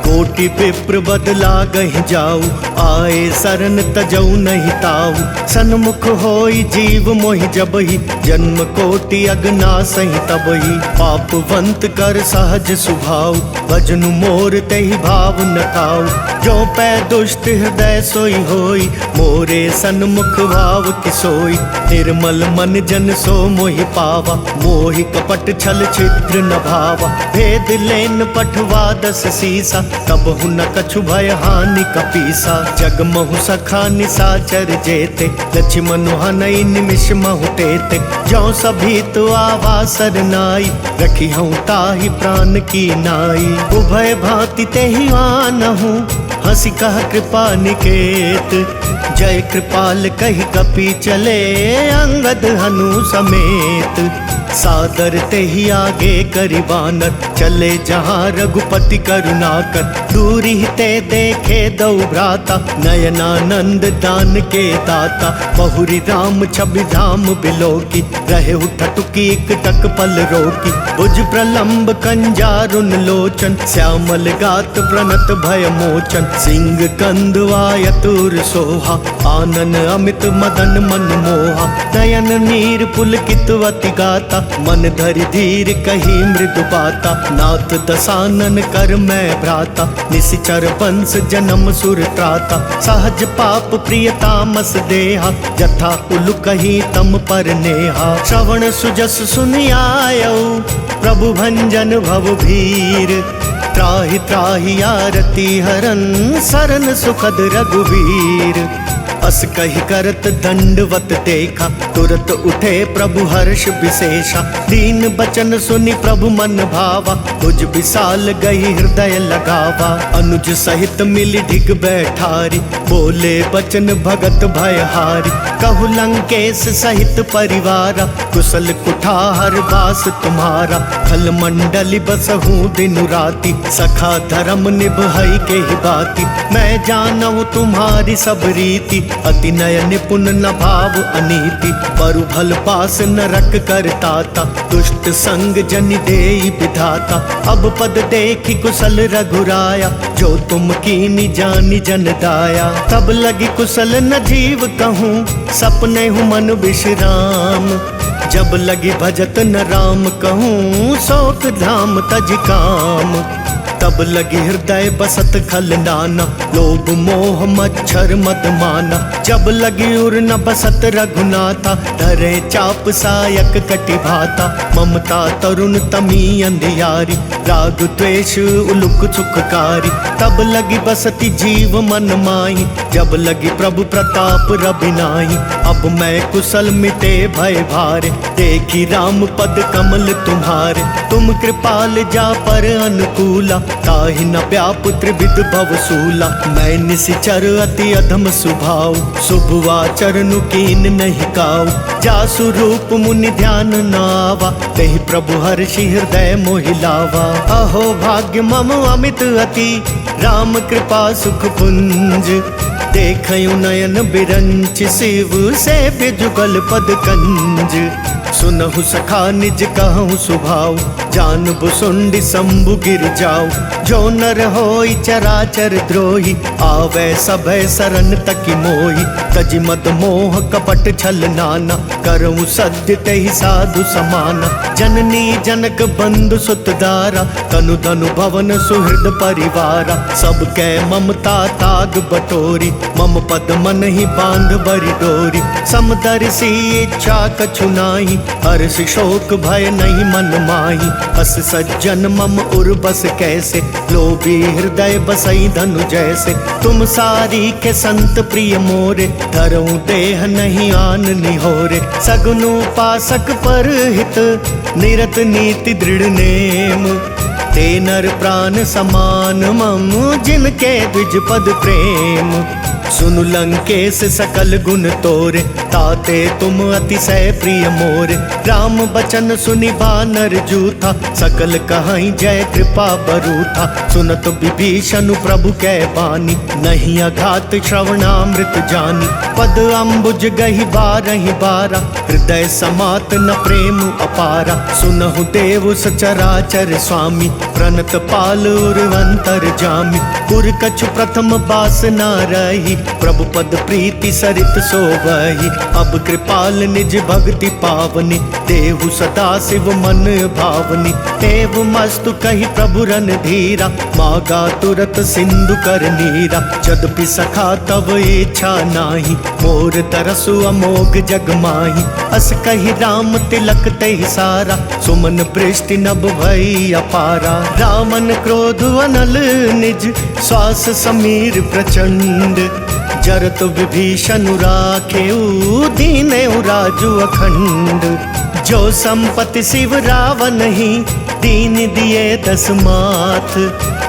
कोटि विप्र बदला गहि जाऊ, आए शरण तजऊ नहीं ताऊ। सन्मुख होई जीव मोहि जबहि, जन्म कोटि अगना सही तबहि। पापवंत कर सहज सुभाऊ, भजनु मोर तेहि भाव न खाऊ। जो पै दुष्ट हृदय सोई होई, मोरे सन्मुख भाव किसोई। निर्मल मन जन सो मोहि पावा, मोहि कपट छल छिद्र न भावा। भेद लेन पठवा दस सीसा, तब हु न कछु भय हानि कपीसा। जग महु सखा निसाचर जेते, लक्ष्मण हनई निमिष महु तेते। जो सभी तो आवा सरनाई, रखी हूँ ताहि प्राण की नाई। उभय भांति तेहि आनहु, हंसी कह कृपा निकेत। जय कृपाल कही कपि चले, अंगद हनु समेत। सादर ते ही आगे करि बानर, चले जहाँ रघुपति करुणाकर। दूरी ते देखे दौ भ्राता, नयनानंद दान के दाता। बहुरी राम छवि धाम बिलोकी, रहे ठटुकी एक टक पल रोकी। भुज प्रलंब कंजारुन लोचन, श्यामल गात प्रणत भय मोचन। सिंह कंदवायतुर सोहा, आनन अमित मदन मन मोहा। नयन नीर पुलकितवति गाता, मन धरि धीर कही मृदु बाता। नाथ दसानन कर मैं भ्राता, निशिचर वंश जन्म सुर त्राता। सहज पाप प्रिय तामस देहा, जथा उलु कही तम पर नेहा। श्रवण सुजस सुनि आयऊ, प्रभु भंजन भव भीर। त्राहि त्राहि आरती हरन, सरन सुखद रघुवीर। अस कही करत दंडवत देखा, तुरत उठे प्रभु हर्ष विशेषा। दीन बचन सुनि प्रभु मन भावा, तुझ विशाल गई हृदय लगावा। अनुज सहित मिली ढिग बैठारी, बोले बचन भगत भयहारी। कहु लंकेश सहित परिवारा, कुशल कुठार बास तुम्हारा। खल मंडली बसहूँ दिन राति, सखा धर्म निभई के ही बाती। मैं जानऊ तुम्हारी सब रीति, अति नय निपुण न भाव अनीति। बरु भल पास नरक करताता, दुष्ट संग जन देई विधाता। अब पद देखी कुशल रघुराया, जो तुम कीनी जानी जन दाया। तब लगी कुशल न जीव कहूँ, सपने हूँ मन विश्राम। जब लगी भजत न राम कहूँ, शोक धाम तज काम। तब लगी हृदय बसत खल नाना, लोभ मोह मच्छर मद माना। जब लगी उर न बसत रघुनाथा, धरे चाप सायक कटि भाता। ममता तरुण तमी अंधियारी, राग द्वेष उलुक सुखकारी। तब लगी बसती जीव मन माही, जब लगी प्रभु प्रताप रबिनाही। अब मैं कुशल मिटे भय भारे, देखी राम पद कमल तुम्हारे। तुम कृपाल जा पर अनुकूला, ताहि न व्याप त्रिविध भवसूला। मैं निशिचर अति अधम स्वभाव, शुभ आचरण कीन नहीं काऊ। जासु रूप मुनि ध्यान नावा, तेहि प्रभु हर्षि हृदय मोहिलावा। अहो भाग्य मम अमित अति, राम कृपा सुख पुंज। देखयु नयन बिरंच, शिव से जुगल पद कंज। सुनहु सखा निज कहूँ सुभाव, जानबु सुंडी शंभु गिर जाओ। जो नर होई चराचर द्रोही, आवे सभय शरण तकी मोही। तजि मद मोह कपट छल नाना, करऊँ सद्य तेहि साधु समाना। जननी जनक बंधु सुत दारा, तनु धनु भवन सुहृद परिवारा। सब कै ममता ताग बटोरी, मम पद मन ही बांध बरि डोरी। समदर्शी इच्छा कछु नाही, हर्ष शोक भय नहीं मन माही। अस सज्जन मम उर बस कैसे, लोभी हृदय बसई धनु जैसे। तुम सारी के संत प्रिय मोरे, धरऊँ देह नहीं आन निहोरे। सगुनु पासक पर हित, निरत नीति दृढ़ नेम। ते नर प्राण समान मम, जिनके द्विज पद प्रेम। सुनु लंकेश सकल गुण तोरे, ताते तुम अतिशय प्रिय मोरे। राम बचन सुनि बानर जूथा, सकल कहाई जय कृपा बरूथा। सुनत विभीषण प्रभु कै बानी, नहीं अघात श्रवणामृत जानी। पद अम्बुज गही बारहि बारा, हृदय समात न प्रेम अपारा। सुनहु देव सचराचर स्वामी, प्रणत पाल उर्वंतर जामी। पुर कछु प्रथम बास न रही, प्रभु पद प्रीति सरित सोवही। अब कृपाल निज भक्ति पावनी, देहु सदा शिव मन भावनी। देव मस्तु कही प्रभु रन धीरा, मागा तुरत सिंधु कर नीरा। यद्यपि सखा तब इच्छा नाही, मोर तरसु अमोघ जग माही। अस कही राम तिलक तेहि सारा, सुमन पृष्टि नभ भई अपारा। रामन क्रोध अनल निज, श्वास समीर प्रचंड। जरत विभीषण राखेऊ, दीनेऊ राजु अखंड। जो संपत्ति शिव रावण ही, दीन दिए दस माथ।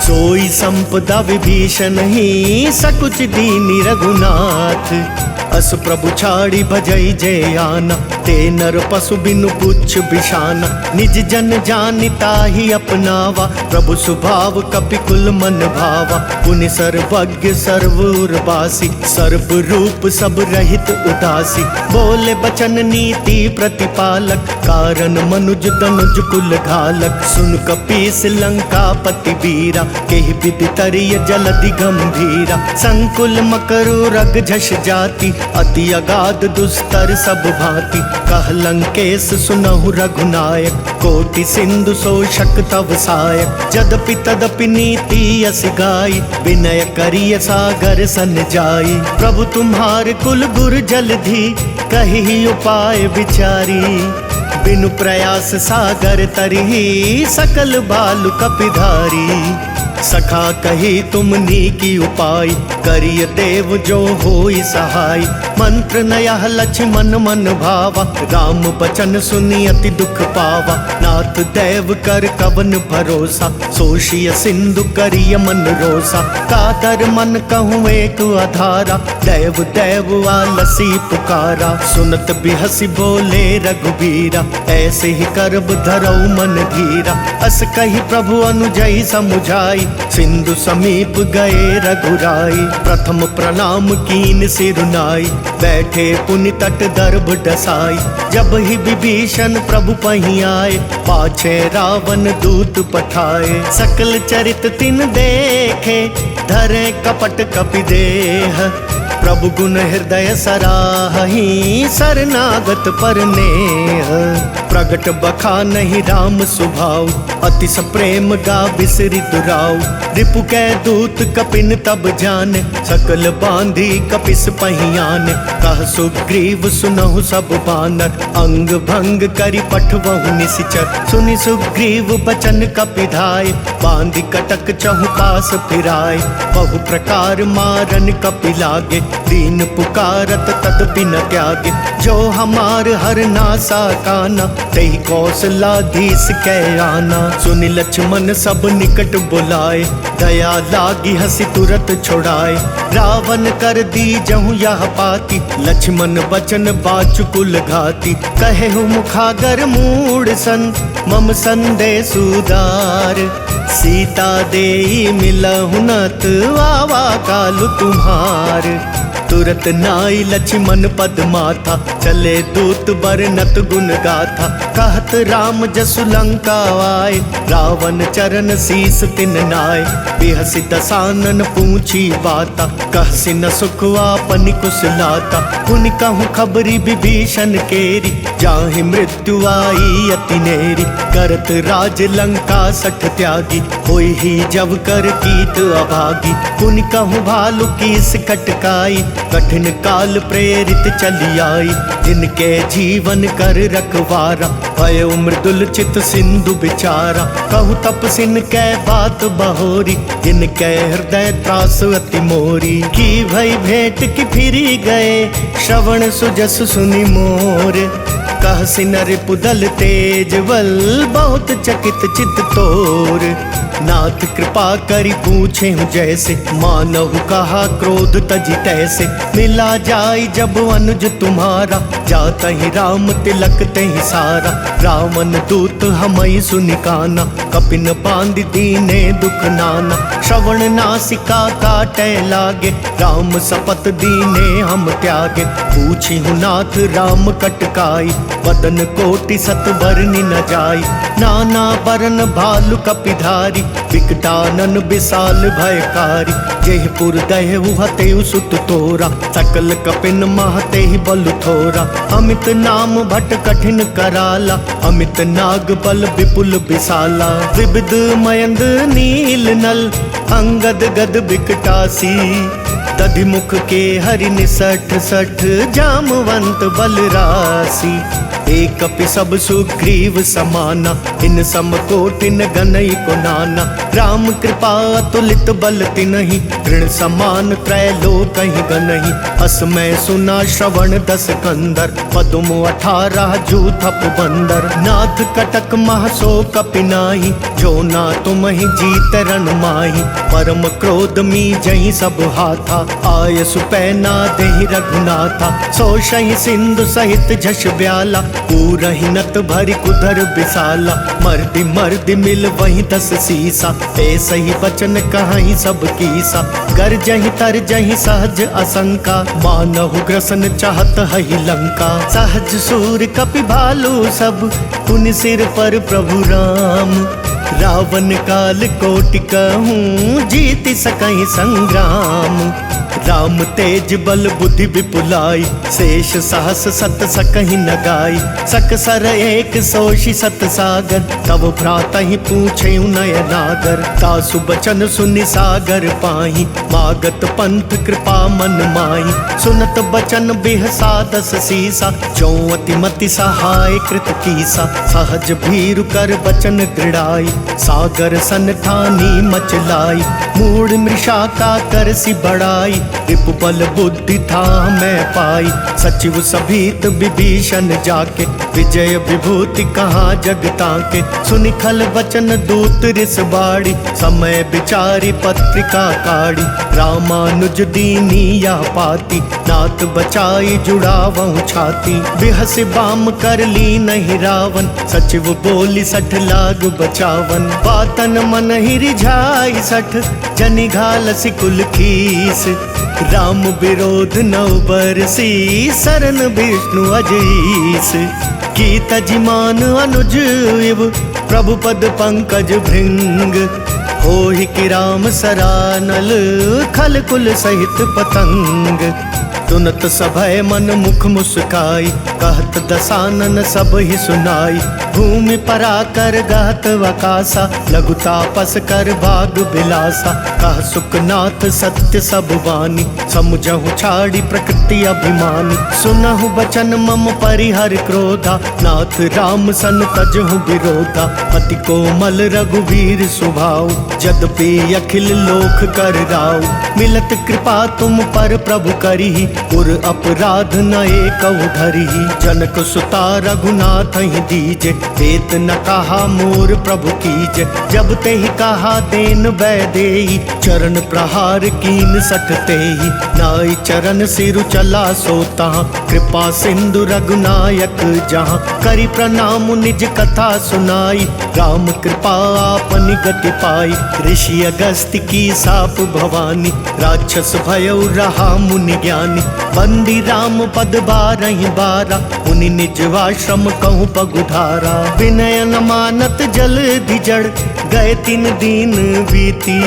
सोई संपदा विभीषण ही, सकुच दीनी रघुनाथ। अस प्रभु छाड़ी भजई जय आना, ते नर पशु बिनु पुच्छ बिशाना। निज जन जानिता ही अपनावा, प्रभु स्वभाव कपिकुल मन भावा। पुनि सर्वज्ञ सर्वउर्वासी, सर्व रूप सब रहित उदासी। बोले बचन नीति प्रतिपालक, कारण मनुज तनुज कुल घालक। सुन कपीस लंका पति वीरा, केहि विधि तरिय जलधि गंभीरा। संकुल मकरु रग झष जाति, अति अगाध दुस्तर सब भांति। कह लंकेश सुनहु रघुनायक, कोटि सिंधु शोषक तव सायक। जदपि तदपि नीति यस गाई, विनय करिय सागर सन जाई। प्रभु तुम्हारे कुल गुर जलधि, कही उपाय विचारी। बिनु प्रयास सागर तरही सकल बालु कपिधारी। सखा कही तुम नीकी उपाय करिय देव जो होई सहाय। मंत्र नयह लक्ष्मण मन भावा राम बचन सुनी अति दुख पावा। नाथ देव कर कवन भरोसा सोशिय सिंधु करिय मन रोसा। कातर मन कहूँ एक आधारा देव देव आलसी पुकारा। सुनत बिहसी बोले रघुबीरा ऐसे ही करब धरऊ मन धीरा। अस कही प्रभु अनुजई समुझाई सिंधु समीप गए रघुराई। प्रथम प्रणाम कीन सिरुनाई बैठे पुनि तट दर्भ डसाई। जब ही विभीषण प्रभु पही आए पाछे रावण दूत पठाए। सकल चरित तिन देखे धरे कपट कपि देह। प्रभु गुण हृदय सराही शरणागत पर नेह। प्रगट बखा नहीं राम सुभाव अतिश प्रेम गा बिसरि दुराव। रिपु कै दूत कपिन तब जाने सकल बांधी कपिस पहियान। कह सुग्रीव सुनहु सब बानर अंग भंग करि पठवहु निशिचर। सुनि सुग्रीव बचन कपिधाय बांधी कटक चहु पास फिराय। बहु प्रकार मारन कपि लागे दीन पुकारत तदपि न त्यागे। जो हमार हर नासा काना तही कौशलाधीश कै आना। सुनि लक्ष्मण सब निकट बुलाए दया लागी हंसी तुरत छुड़ाए। रावण कर दी जहु यह पाती लक्ष्मण बचन बाचुकुल घाती। कहे मुखागर मूड सन मम संदेश उदार। सीता देई मिलहु नत आवा काल तुम्हार। तुरत नाई लक्ष्मण पद माथा चले दूत बरनत गुण गाथा। कहत राम जसु लंका आए रावण चरण शीस तिन नाय। बिहसि दसानन पूछी बाता कहसि न सुख आपनि कुशलाता। पुनि कहूँ खबरी विभीषण केरी जाहि मृत्यु आई अति नेरी। करत राज लंका सठ त्यागी होई ही जब कर कीट अभागी। पुनि कहूँ भालु कीस खटकाई कठिन काल प्रेरित चली आई। जिनके जीवन कर रखवारा भयो मृदुल चित सिंधु बिचारा। कहु तपसिन कै बात बहोरी जिनके हृदय त्रास अति मोरी। की भई भेंट की फिरी गए श्रवण सुजस सुनि मोर। कहसि नर पुदल तेज बल बहुत चकित चित तोर। नाथ कृपा करी पूछे हूँ जैसे मानहु कहा क्रोध तजी तैसे। मिला जाई जब अनुज तुम्हारा जाता ही राम तिलक तही सारा। रावण दूत हमई सुनिकाना कपिन बांध दीने दुख नाना। श्रवण नासिका काटे लागे राम सपत दीने हम त्यागे। पूछी हूँ नाथ राम कटकाई बदन कोटि सत बरनि न जाई। नाना बरन भालु कपिधारी विकटानन विशाल भयकारी। जयपुर दहु हतेउ सुत तोरा सकल कपिन महते ही बल थोरा। अमित नाम भट कठिन कराला अमित नाग बल विपुल विशाला। विविध मयंद नील नल अंगद गद विकटासी। दधिमुख के हरि निसठ सठ जामवंत बलरासी। एक कपि सब सुग्रीव समाना इन सम कोटिन गनई को नाना। राम कृपा अतुलित बल तिनहि ऋण समान त्रैलोक ही गनहि। अस मैं सुना श्रवण दस कंदर पदुम 18 जूथप बंदर। नाथ कटक महसो कपि नाही जो ना तुम ही जीत रण माही। परम क्रोध मी जही सब हाथा आय सुपैना देहि रघुनाथा। सो शही सिंधु सहित झष ब्याला पूरहि नत भरि कुधर विशाला। मर्दि मर्दि मिल वही 10 सीसा ऐसे ही बचन कहीं सब कीसा। गर जही तर जही सहज असंका मानहु ग्रसन चाहत हहि लंका। सहज सूर कपि भालू सब पुनि सिर पर प्रभु राम। रावण काल कोटि कहूँ जीति सकहि संग्राम। राम तेज बल बुद्धि विपुलाई शेष सहस सत सकहि न गाई। सकसर एक सोषि सत सागर तब भ्राता ही पूछे नय नागर। सागर, तासु बचन सुनि सागर पाही, मागत पंथ कृपा मन माही। सुनत बचन बिहसा दस सीसा, जो अति मति सहाय कृत कीसा। सहज भीरु कर बचन दृढ़ाई, सागर सन ठानी मचलाई। मूढ़ मृषा का कर सी बढ़ाई, रिपु बल बुद्धि था मैं पाई। सचिव सभीत विभीषण जाके, विजय विभूति कहाँ जगता के। सुनि खल बचन दूत रिस बाड़ी, समय विचारी पत्रिका काढ़ी। रामानुज दीनी या पाती, नाथ बचाई जुड़ावहु छाती। बिहस बाम कर ली नहीं रावण, सचिव बोली 60 लाग बचावन। बातन मन ही रिझाई 60, जनि घाल सिकुल खीस। राम विरोध नौ बरसी, सरन विष्णु अजीस। की तजिमान अनुज इव, प्रभु पद पंकज भृंग। होहि कि राम सरानल, खल कुल सहित पतंग। तुनत सभय मन मुख मुस्काई, कहत दसानन सब ही सुनाई। भूमि पराकर गहत वकासा, लघु तापस कर भाग बिलासा। कह सुखनाथ सत्य सब वानी, समुझहु छाड़ी प्रकृति अभिमानी। सुनहु बचन मम परिहर क्रोधा, नाथ राम सन तजहु विरोधा। अति कोमल रघुवीर स्वभाव, यद्यपि अखिल लोक कर राव। मिलत कृपा तुम पर प्रभु करिहि, उर अपराध न एकउ धरिहि। जनक सुता रघुनाथ ही दीजे, हेत न कहा मोर प्रभु कीजे। जब ते ही कहा देन वैदेही, चरण प्रहार कीन 60 तेहि। नाई चरण सिरु चला सोता, कृपा सिंधु रघुनायक जहाँ। करि प्रणाम निज कथा सुनाई, राम कृपा आपनि गति पाई। ऋषि अगस्त्य की साप भवानी, राक्षस भयउ रहा मुनि ज्ञानी। बंदी राम पद बारहि बारा, मुनि निज आश्रम कहूँ पगुधारा। विनय न मानत जल धिजड़, गए 3 दिन बीती।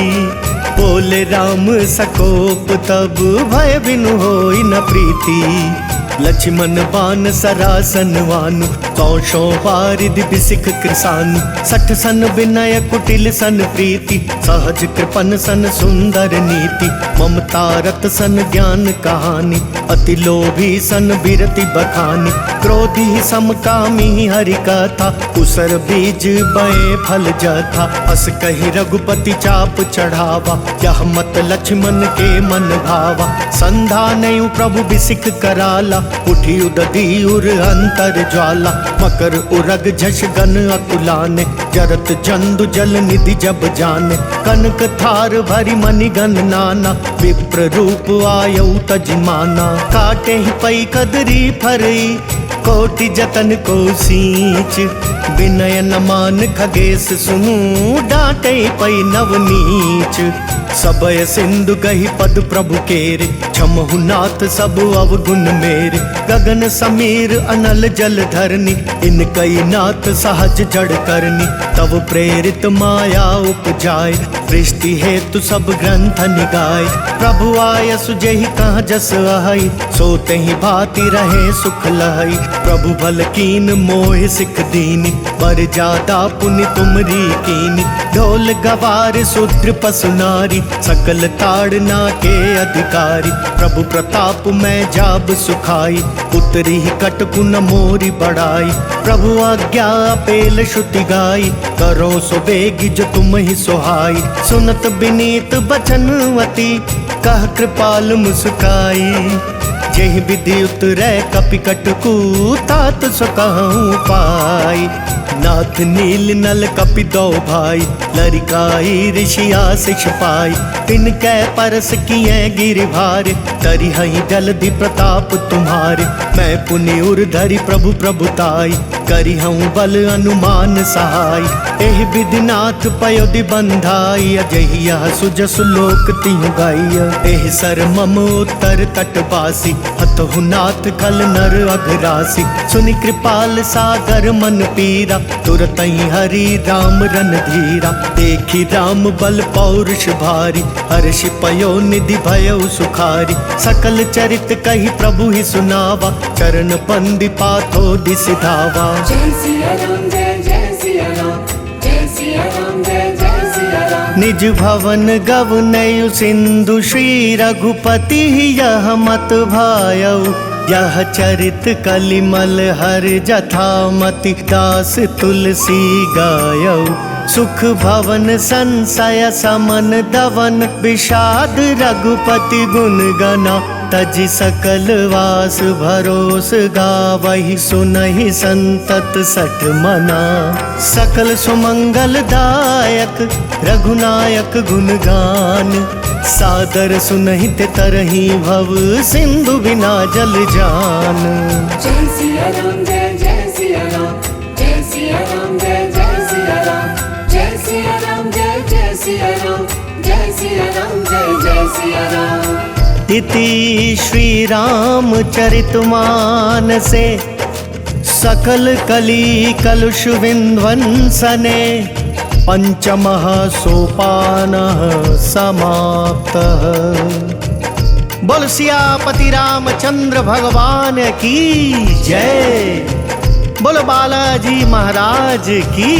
बोले राम सकोप तब, भय बिनु होई न प्रीति। लक्ष्मण बान सरासन वानु, 100 वारिधि बिसिख कृसानु। 60 सन विनय कुटिल सन प्रीति, सहज कृपन सन सुंदर नीति। ममता रत सन ज्ञान कहानी, अति लोभी सन बिरति बखानी। क्रोधी समकामी हरि कथा, उसर बीज बए फल जथा। अस कही रघुपति चाप चढ़ावा, यह मत लक्ष्मण के मन भावा। संधा नयु प्रभु बिसिख कराला, उठी उदधी उर अंतर ज्वाला। मकर उरग झष गन अकुलाने, जरत जंदु जल निधि जब जाने। कनक थार भरी मणिगन नाना, विप्र रूप आयउ तजिमाना। काटे ही पई कदरी फरई, कोटि जतन को सींच। विनय न मान खगेश सुनु, डांटे पई नवनीच। सबय सिंधु गही पद प्रभु केरे, क्षमहु नाथ सब अवगुण मेरे। गगन समीर अनल जल धरनी, इन कई नाथ सहज जड़ करनी। तब प्रेरित माया उपजाय, सृष्टि हेतु सब ग्रंथ निगाय। प्रभु आय सुजेहि कहाँ जस आहई, सोते ही भांति रहे सुख लहई। प्रभु भल कीन मोहि सिख दीनी, बर जादा पुनि तुमरी कीनी। ढोल गवार शूद्र पशु नारी, सकल ताड़ना के अधिकारी। प्रभु प्रताप मैं जाब सुखाई, उतरी ही कटकु न मोरी बढ़ाई। प्रभु आज्ञा पेल श्रुति गाई, करो सो बेगी जो तुम ही सुहाई। सुनत बिनीत बचनवती, कह कृपाल मुस्काई। जेहि विधि उतरै कपि कटकु, तात सो कहूँ पाई। नाथ नील नल कपि दो भाई, लरिकाई ऋषि आशिष पाई। तिनकै परस किए गिरि भारे, तरि हई जलधि प्रताप तुम्हारे। मैं पुनि उर धरि प्रभु प्रभुताई, करि हूँ बल अनुमान सहाय। एहि विधि नाथ पयोधि बंधाई, अजहि यह सुजसु लोक तिहु गाइया। एहि सर मम उत्तर तटवासी, हतहु नाथ खल नर अघरासी। सुनि कृपाल सागर मन पीरा, तुरतहि हरि राम रन धीरा। देखी राम बल पौरुष भारी, हर्षि पयो निधि भयउ सुखारी। सकल चरित कही प्रभु ही सुनावा, चरण बंदी पाथो दिसि धावा। जय सिया राम जय जय सिया राम, जय सिया राम जय जय सिया राम। निज भवन गवनयु सिंधु श्री रघुपति यह मत भायउ। यह चरित कलिमल हर जथामति दास तुलसी गायउ। सुख भवन संशय समन दवन विषाद रघुपति गुण गना। तजि सकल वास भरोस गावहि सुनहि संतत सठ मना। सकल सुमंगल दायक रघुनायक गुण गान। सादर सुनहि ते तरहि भव सिंधु बिना जल जान। जय सिया राम जय जय सिया राम जय सिया राम जय जय सिया राम जय सिया राम जय जय सिया राम जय सिया राम जय जय सिया राम। इति श्री रामचरितमानसे सकल कली कलुष विध्वंसने पंचमः सोपानः समाप्तः। बोल सियापति रामचंद्र भगवान की जय। बोलो बालाजी महाराज की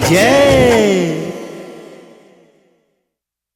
जय।